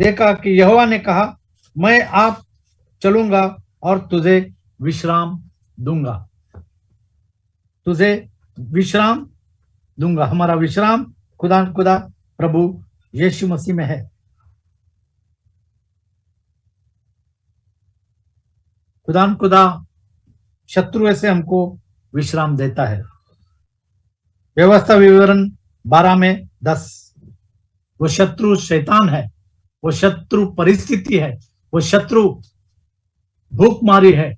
देखा कि यहोवा ने कहा, मैं आप चलूंगा और तुझे विश्राम दूंगा, तुझे विश्राम दूंगा। हमारा विश्राम खुदा प्रभु यीशु मसीह में है। खुदा शत्रु से हमको विश्राम देता है। व्यवस्था विवरण 12 में 10, वो शत्रु शैतान है, वो शत्रु परिस्थिति है, वो शत्रु भूखमारी है,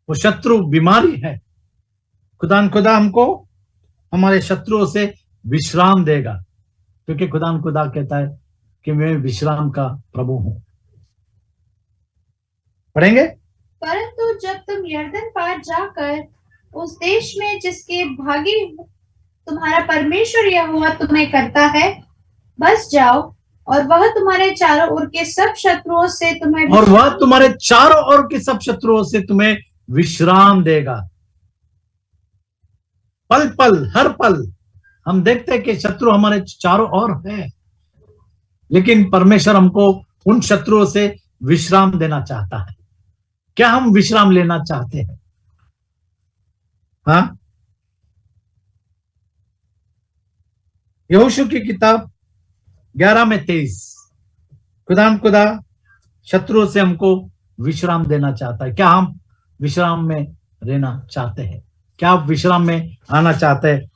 वो शत्रु बीमारी है। खुदा हमको हमारे शत्रुओं से विश्राम देगा, क्योंकि खुदा कहता है कि मैं विश्राम का प्रभु हूं। पढ़ेंगे। परंतु जब तुम यरदन पार जाकर उस देश में जिसके भागी तुम्हारा परमेश्वर यहोवा तुम्हें करता है बस जाओ, और वह तुम्हारे चारों ओर के सब शत्रुओं से तुम्हें विश्राम देगा। पल पल, हर पल हम देखते हैं कि शत्रु हमारे चारों ओर है, लेकिन परमेश्वर हमको उन शत्रुओं से विश्राम देना चाहता है। क्या हम विश्राम लेना चाहते हैं? हाँ, यहोशू की किताब 11 में 23, खुदा शत्रुओं से हमको विश्राम देना चाहता है। क्या हम विश्राम में रहना चाहते हैं? क्या आप विश्राम में आना चाहते हैं?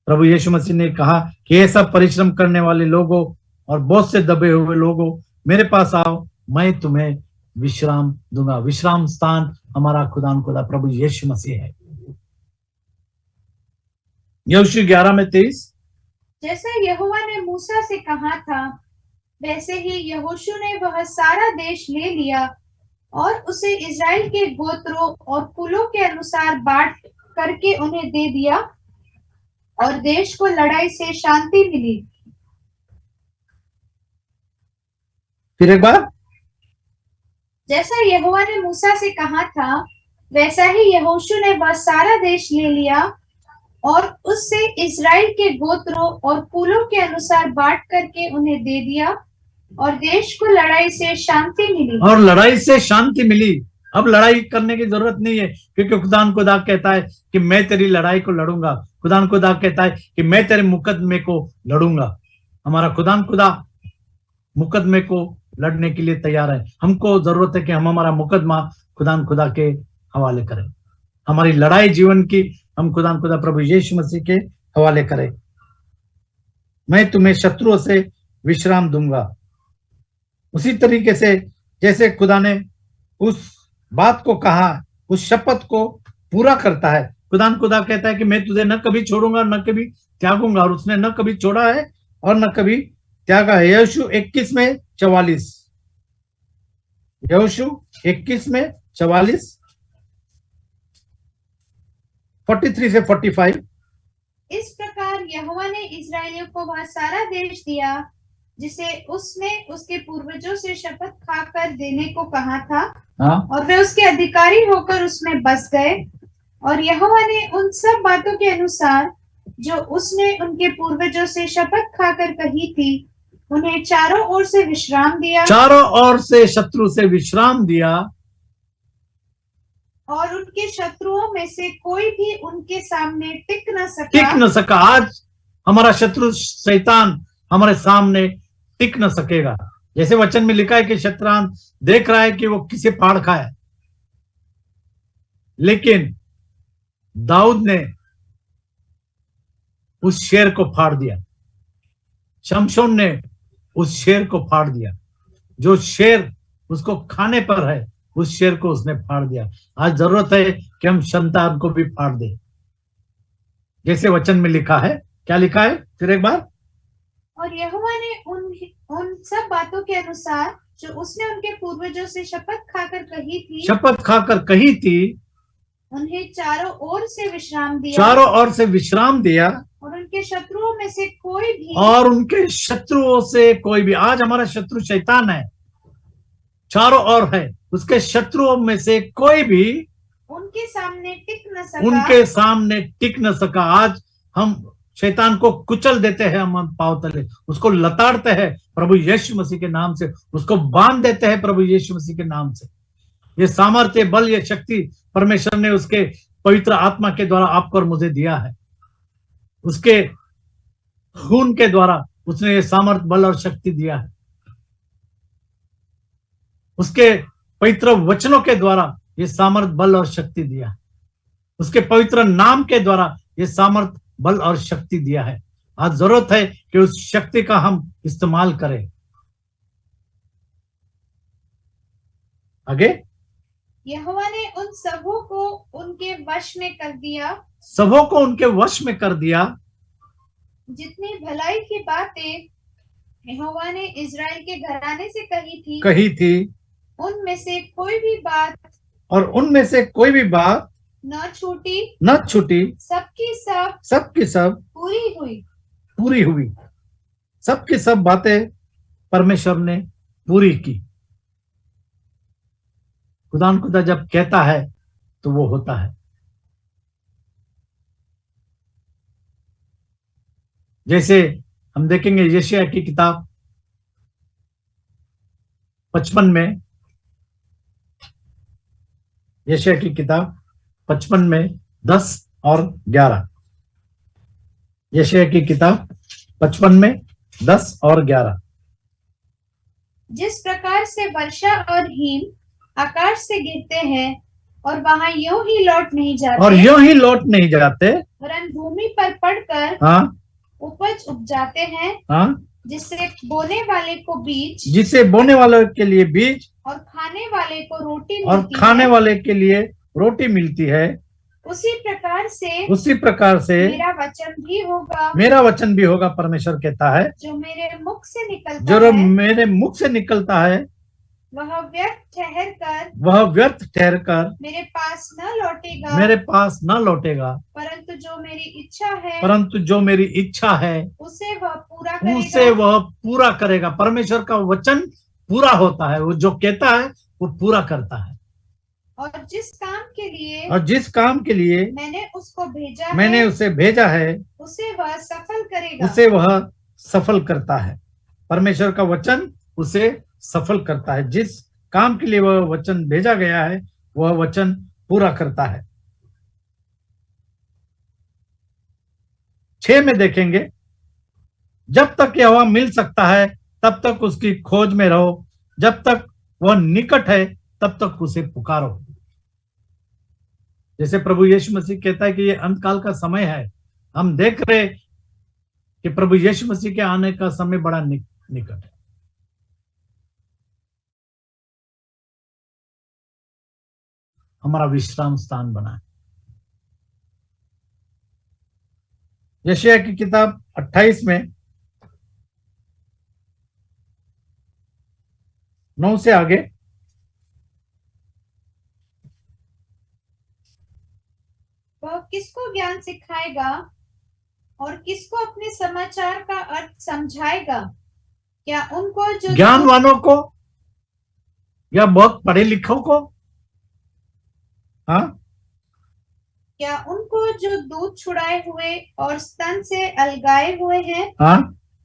प्रभु यीशु मसीह ने कहा कि ये सब परिश्रम करने वाले लोगों और बहुत से दबे हुए लोगों, मेरे पास आओ, मैं तुम्हें विश्राम दूंगा। विश्राम स्थान हमारा खुदा प्रभु यीशु मसीह है। यहोशू 11 में 23, जैसा यहोवा ने मूसा से कहा था वैसे ही यहोशू ने वह सारा देश ले लिया और उसे इज़राइल के गोत्रों और कुलों के अनुसार बांट करके उन्हें दे दिया, और देश को लड़ाई से शांति मिली। फिर एक बार, जैसा यहोवा ने मूसा से कहा था वैसा ही यहोशू ने वह सारा देश ले लिया और उससे इज़राइल के गोत्रों और कुलों के अनुसार बांट करके उन्हें दे दिया, और देश को लड़ाई से शांति मिली। और लड़ाई से शांति मिली। अब लड़ाई करने की जरूरत नहीं है, क्योंकि खुदा कहता है कि मैं तेरी लड़ाई को लड़ूंगा। खुदा कहता है कि मैं तेरे मुकदमे को लड़ूंगा। हमारा खुदा मुकदमे को लड़ने के लिए तैयार है। हमको जरूरत है कि हम हमारा मुकदमा खुदा के हवाले करें। हमारी लड़ाई जीवन की हम खुदा प्रभु यीशु मसीह के हवाले करें। मैं तुम्हें शत्रुओं से विश्राम दूंगा। उसी तरीके से जैसे खुदा ने उस बात को कहा, उस शपथ को पूरा करता है। खुदा कहता है कि मैं तुझे न कभी छोड़ूंगा न कभी त्यागूंगा, और उसने न कभी छोड़ा है और न कभी त्यागा है। यहोशू 21 में 44, यहोशू 21 में 44, 43 से 45। इस प्रकार यहोवा ने इस्राएलियों को वह सारा देश दिया जिसे उसने उसके पूर्वजों से शपथ खाकर देने को कहा था। और वे उसके अधिकारी होकर उसमें बस गए, और यहोवा ने उन सब बातों के अनुसार जो उसने उनके पूर्वजों से शपथ खाकर कही थी उन्हें चारों ओर से विश्राम दिया। चारों ओर से शत्रु से विश्राम दिया, और उनके शत्रुओं में से कोई भी उनके सामने टिक न सका। आज हमारा शत्रु शैतान हमारे सामने टिक न सकेगा। जैसे वचन में लिखा है कि शैतान देख रहा है कि वो किसे फाड़ खाए, लेकिन दाऊद ने उस शेर को फाड़ दिया। शमशोन ने उस शेर को फाड़ दिया। जो शेर उसको खाने पर है, उस शेर को उसने फाड़ दिया। आज जरूरत है कि हम शैतान को भी फाड़ दे, जैसे वचन में लिखा है। क्या लिखा है? फिर एक बार, और यहोवा ने उन सब बातों के अनुसार जो उसने उनके पूर्वजों से शपथ खाकर कही थी उन्हें चारों ओर से विश्राम दिया, और उनके शत्रुओं से कोई भी आज हमारा शत्रु शैतान है, चारों ओर है। उसके शत्रुओं में से कोई भी उनके सामने टिक न सका। आज हम शैतान को कुचल देते हैं हम पांव तले, उसको लताड़ते हैं प्रभु यीशु मसीह के नाम से, उसको बांध देते हैं प्रभु यीशु मसीह के नाम से। ये सामर्थ्य, बल, ये शक्ति परमेश्वर ने उसके पवित्र आत्मा के द्वारा आपको और मुझे दिया है। उसके खून के द्वारा उसने ये सामर्थ, बल और शक्ति दिया है। उसके पवित्र वचनों के द्वारा ये सामर्थ, बल और शक्ति दिया है। उसके पवित्र नाम के द्वारा ये सामर्थ, बल और शक्ति दिया है। आज जरूरत है कि उस शक्ति का हम इस्तेमाल करें। आगे, यहोवा ने उन सबों को उनके वश में कर दिया, सबों को उनके वश में कर दिया, जितनी भलाई की बातें यहोवा ने इज़राइल के घराने से कही थी, उनमें से कोई भी बात, और उनमें से कोई भी बात न छूटी, सबकी सब पूरी हुई। सबकी सब बातें परमेश्वर ने पूरी की। खुदा जब कहता है तो वो होता है। जैसे हम देखेंगे यशायाह की किताब 55 में, यशायाह की किताब 55 में 10 और 11। यशायाह की किताब 55 में 10 और 11। जिस प्रकार से वर्षा और हिम आकाश से गिरते हैं और वहां यूं ही लौट नहीं जाते, वरन भूमि पर पड़कर उपज उपजाते हैं, जिससे बोने वाले के लिए बीज और खाने वाले के लिए रोटी मिलती है, उसी प्रकार से मेरा वचन भी होगा परमेश्वर कहता है, जो मेरे मुख से निकलता है वह व्यर्थ ठहरकर मेरे पास न लौटेगा, परंतु जो मेरी इच्छा है उसे वह पूरा करेगा। परमेश्वर का वचन पूरा होता है, वो जो कहता है वो पूरा करता है। और जिस काम के लिए मैंने उसे भेजा है उसे वह सफल करता है। परमेश्वर का वचन उसे सफल करता है। जिस काम के लिए वह वचन भेजा गया है वह वचन पूरा करता है। 6 में देखेंगे, जब तक यहोवा मिल सकता है तब तक उसकी खोज में रहो, जब तक वह निकट है तब तक उसे पुकारो। जैसे प्रभु यीशु मसीह कहता है कि ये अंतकाल का समय है, हम देख रहे कि प्रभु यीशु मसीह के आने का समय बड़ा निकट है। हमारा विश्राम स्थान बना है। यशायाह की किताब 28 में 9 से आगे, वह किसको ज्ञान सिखाएगा और किसको अपने समाचार का अर्थ समझाएगा? क्या उनको जो ज्ञानवानों को या बहुत पढ़े लिखों को? क्या उनको जो दूध छुड़ाए हुए और स्तन से अलगाए हुए हैं?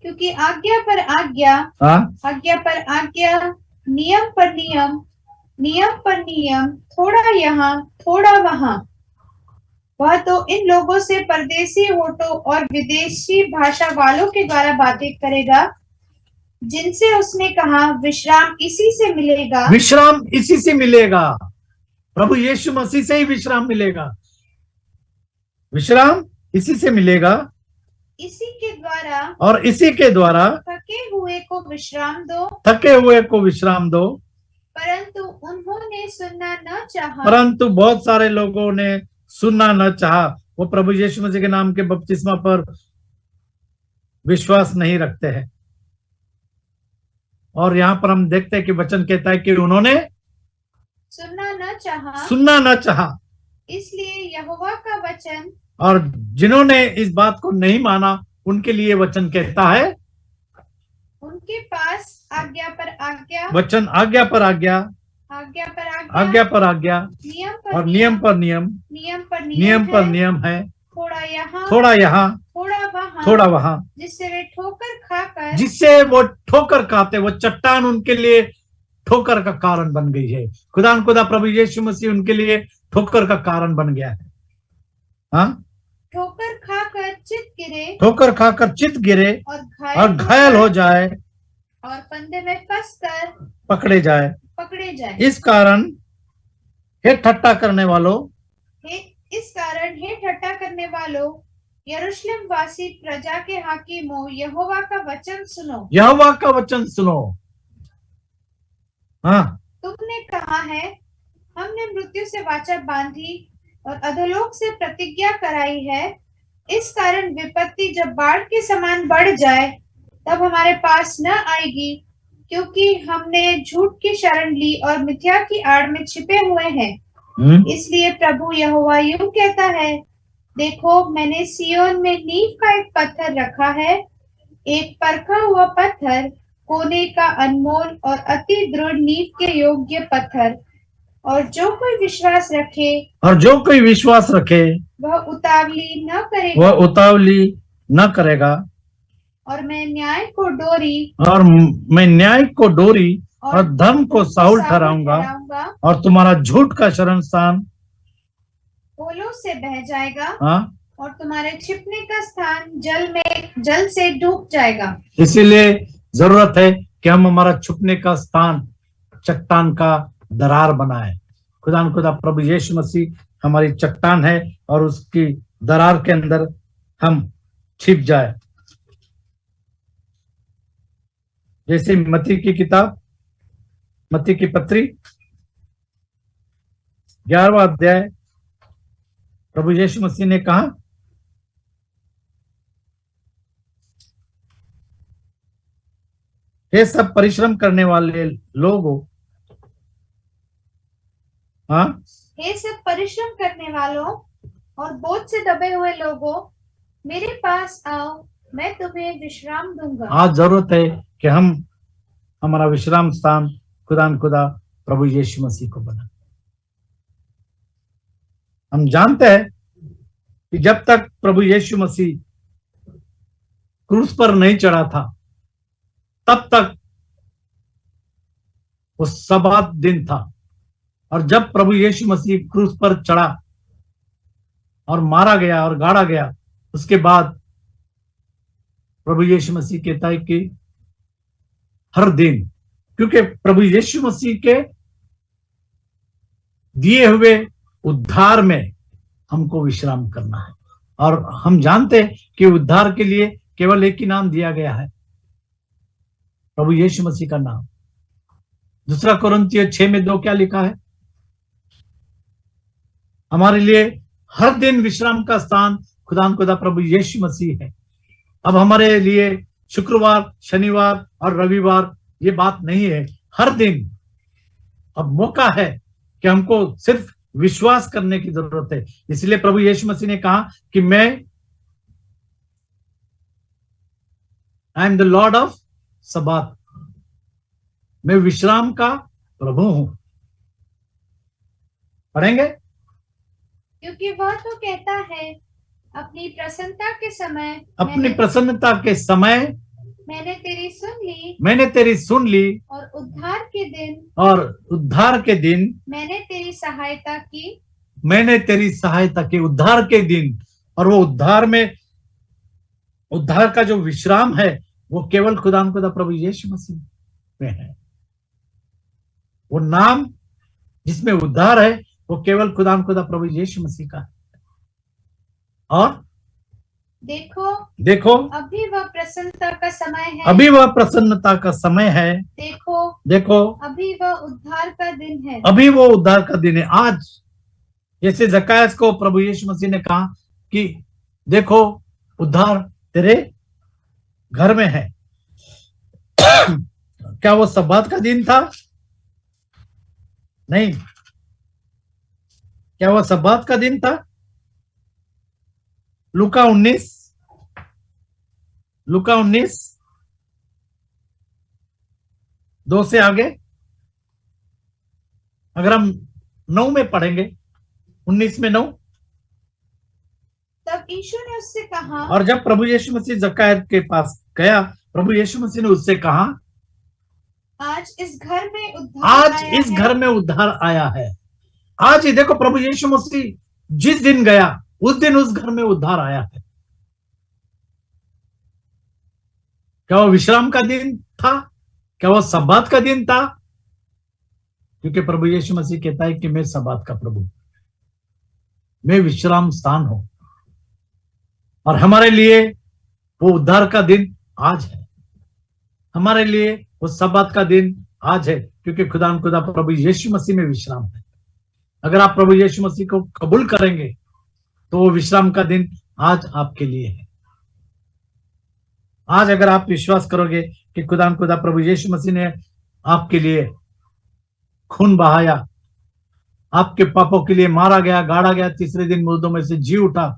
क्योंकि आज्ञा पर आज्ञा, आज्ञा पर आज्ञा, नियम पर नियम, नियम पर नियम, थोड़ा यहाँ थोड़ा वहां, वह तो इन लोगों से परदेसी होठों और विदेशी भाषा वालों के द्वारा बातें करेगा, जिनसे उसने कहा विश्राम इसी से मिलेगा। विश्राम इसी से मिलेगा। प्रभु यीशु मसीह से ही विश्राम मिलेगा। विश्राम इसी से मिलेगा, इसी के द्वारा, और इसी के द्वारा थके हुए को विश्राम दो, परंतु उन्होंने सुनना न चाहा। परंतु बहुत सारे लोगों ने सुनना न चाहा। वो प्रभु यीशु मसीह के नाम के बपतिस्मा पर विश्वास नहीं रखते हैं। और यहाँ पर हम देखते हैं कि वचन कहता है कि उन्होंने सुनना न चाहा। इसलिए यहोवा का वचन, और जिन्होंने इस बात को नहीं माना उनके लिए वचन कहता है, उनके पास आज्ञा पर आज्ञा, वचन आज्ञा पर आज्ञा, आज्ञा पर आज्ञा पर आज्ञा, नियम पर और नियम पर नियम, नियम पर नियम पर नियम है, थोड़ा यहाँ, थोड़ा यहाँ, थोड़ा वहां, जिससे वे ठोकर खाकर, जिससे वो ठोकर खाते, वो चट्टान उनके लिए ठोकर का कारण बन गई है। खुदा प्रभु यीशु मसीह उनके लिए ठोकर का कारण बन गया है। हाँ, ठोकर खाकर चित गिरे, ठोकर खाकर चित गिरे और और घायल हो जाए और फंदे में फंसकर पकड़े जाए। इस कारण हे ठट्टा करने वालों, यरूशलेम वासी प्रजा के हाकिमों, यहोवा का वचन सुनो। यहोवा का वचन सुनो। हाँ, तुमने कहा है, हमने मृत्यु से वाचा बांधी और अधोलोक से प्रतिज्ञा कराई है। इस कारण विपत्ति जब बाढ़ के समान बढ़ जाए, तब हमारे पास न आएगी, क्योंकि हमने झूठ की शरण ली और मिथ्या की आड़ में छिपे हुए हैं। इसलिए प्रभु यहोवा यूं कहता है, देखो, मैंने सियोन में नींव का एक पत्थर रखा है, एक परखा हुआ पत्थर, कोने का अनमोल और अति दृढ़ नींव के योग्य पत्थर। और जो कोई विश्वास रखे वह उतावली न करेगा। और मैं न्याय को डोरी और धर्म को साहुल ठहराऊंगा, और तुम्हारा झूठ का शरण स्थान ओलों से बह जाएगा। हाँ? और तुम्हारे छिपने का स्थान जल से डूब जाएगा। इसीलिए जरूरत है कि हम हमारा छुपने का स्थान चट्टान का दरार बनाए। खुदा प्रभु यीशु मसीह हमारी चट्टान है और उसकी दरार के अंदर हम छिप जाए। जैसे मत्ती की किताब, मत्ती की पत्री 11वां अध्याय, प्रभु यीशु मसीह ने कहा, हे सब परिश्रम करने वाले लोगों, हाँ, हे सब परिश्रम करने वालों और बोझ से दबे हुए लोगों, मेरे पास आओ, मैं तुम्हें विश्राम दूंगा। आज जरूरत है कि हम हमारा विश्राम स्थान खुदा प्रभु यीशु मसीह को बना। हम जानते हैं कि जब तक प्रभु यीशु मसीह क्रूस पर नहीं चढ़ा था, तब तक वो सब्बात दिन था। और जब प्रभु यीशु मसीह क्रूस पर चढ़ा और मारा गया और गाड़ा गया, उसके बाद प्रभु यीशु मसीह कहता है कि हर दिन, क्योंकि प्रभु यीशु मसीह के दिए हुए उद्धार में हमको विश्राम करना है। और हम जानते हैं कि उद्धार के लिए केवल एक ही नाम दिया गया है, प्रभु यीशु मसीह का नाम। 2 कोरिन्थियों 6:2 क्या लिखा है? हमारे लिए हर दिन विश्राम का स्थान खुदा प्रभु यीशु मसीह है। अब हमारे लिए शुक्रवार, शनिवार और रविवार ये बात नहीं है, हर दिन अब मौका है कि हमको सिर्फ विश्वास करने की जरूरत है। इसलिए प्रभु यीशु मसीह ने कहा कि I am the lord of Sabbath, मैं विश्राम का प्रभु हूं। पढ़ेंगे? क्योंकि वह तो कहता है, अपनी प्रसन्नता के समय मैंने तेरी सुन ली और उद्धार के दिन मैंने तेरी सहायता की। उद्धार के दिन, और वो उद्धार का जो विश्राम है वो केवल खुदा प्रभु यीशु मसीह में है। वो नाम जिसमें उद्धार है वो केवल खुदा प्रभु यीशु मसीह का है। और देखो अभी वह प्रसन्नता का समय है। देखो अभी वह उद्धार का दिन है। आज जैसे जकायस को प्रभु यीशु मसीह ने कहा कि देखो उद्धार तेरे घर में है। क्या वो सब्बात का दिन था? नहीं। क्या वो सब्बात का दिन था? लूका 19:2 से आगे अगर हम 9 में पढ़ेंगे, 19 में 9, तब यीशु ने उससे कहा, और जब प्रभु यीशु मसीह जक्कैयस के पास गया, प्रभु यीशु मसीह ने उससे कहा, आज इस घर में उद्धार आज आया इस है। घर में उद्धार आया है। आज ही देखो, प्रभु यीशु मसीह जिस दिन गया उस दिन उस घर में उद्धार आया है। क्या वो विश्राम का दिन था? क्या वो सब्बात का दिन था? क्योंकि प्रभु यीशु मसीह कहता है कि मैं सब्बात का प्रभु, मैं विश्राम स्थान हूं। और हमारे लिए वो उद्धार का दिन आज है, हमारे लिए वो सब्बात का दिन आज है, क्योंकि खुदा प्रभु यीशु मसीह में विश्राम है। अगर आप प्रभु यीशु मसीह को कबूल करेंगे तो वो विश्राम का दिन आज आपके लिए है। आज अगर आप विश्वास करोगे कि खुदा प्रभु यीशु मसीह ने आपके लिए खून बहाया, आपके पापों के लिए मारा गया, गाड़ा गया, तीसरे दिन मुर्दों में से जी उठा,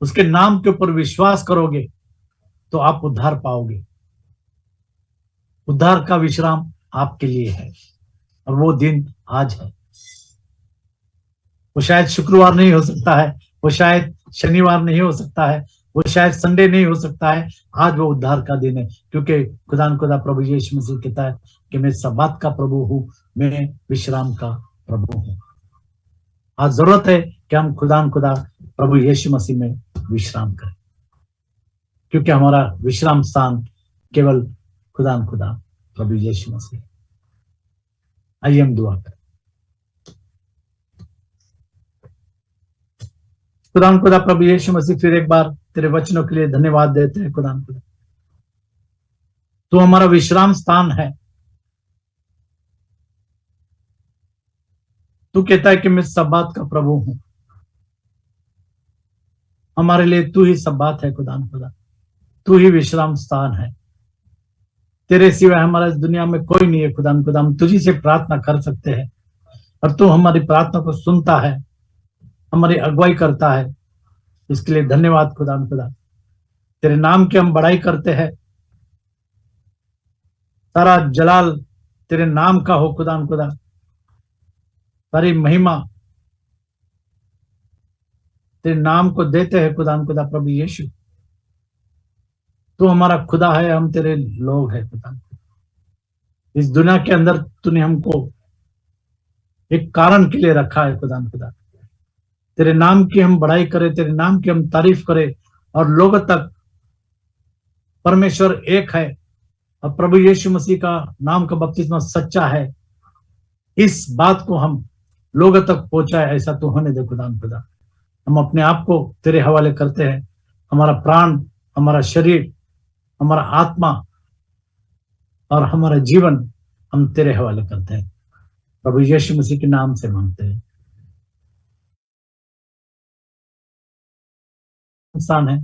उसके नाम के ऊपर विश्वास करोगे तो आप उद्धार पाओगे। उद्धार का विश्राम आपके लिए है और वो दिन आज है। वो शायद शुक्रवार नहीं हो सकता है, वो शायद शनिवार नहीं हो सकता है, वो शायद संडे नहीं हो सकता है। आज वो उद्धार का दिन है, क्योंकि खुदा प्रभु यीशु मसीह कहता है कि मैं सब्बात का प्रभु हूं, मैं विश्राम का प्रभु हूं। आज जरूरत है कि हम खुदा प्रभु यीशु मसीह में विश्राम करें, क्योंकि हमारा विश्राम स्थान केवल खुदा प्रभु यीशु मसीह। आइए हम दुआ करें। खुदा प्रभु यीशु मसीह, फिर एक बार तेरे वचनों के लिए धन्यवाद देते हैं। खुदा तू हमारा विश्राम स्थान है। तू कहता है कि मैं सब्बात का प्रभु हूं। हमारे लिए तू ही सब्बात है। खुदा तू ही विश्राम स्थान है। तेरे सिवाय हमारा इस दुनिया में कोई नहीं है। खुदा हम तुझी से प्रार्थना कर सकते हैं और तू हमारी प्रार्थना को सुनता है, हमारी अगुवाई करता है। इसके लिए धन्यवाद खुदा। तेरे नाम की हम बड़ाई करते हैं। सारा जलाल तेरे नाम का हो खुदा। सारी महिमा तेरे नाम को देते हैं खुदा प्रभु यीशु। तू हमारा खुदा है, हम तेरे लोग हैं खुदा। इस दुनिया के अंदर तूने हमको एक कारण के लिए रखा है खुदा। तेरे नाम की हम बड़ाई करें, तेरे नाम की हम तारीफ करें और लोगों तक परमेश्वर एक है और प्रभु यीशु मसीह का नाम का बपतिस्मा सच्चा है, इस बात को हम लोगों तक पहुंचाए, ऐसा तो होने दे खुदा। हम अपने आप को तेरे हवाले करते हैं। हमारा प्राण, हमारा शरीर, हमारा आत्मा और हमारा जीवन हम तेरे हवाले करते हैं। प्रभु यीशु मसीह के नाम से मांगते हैं। इंसान है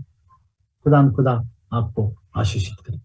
खुदा आपको आशीषित करे।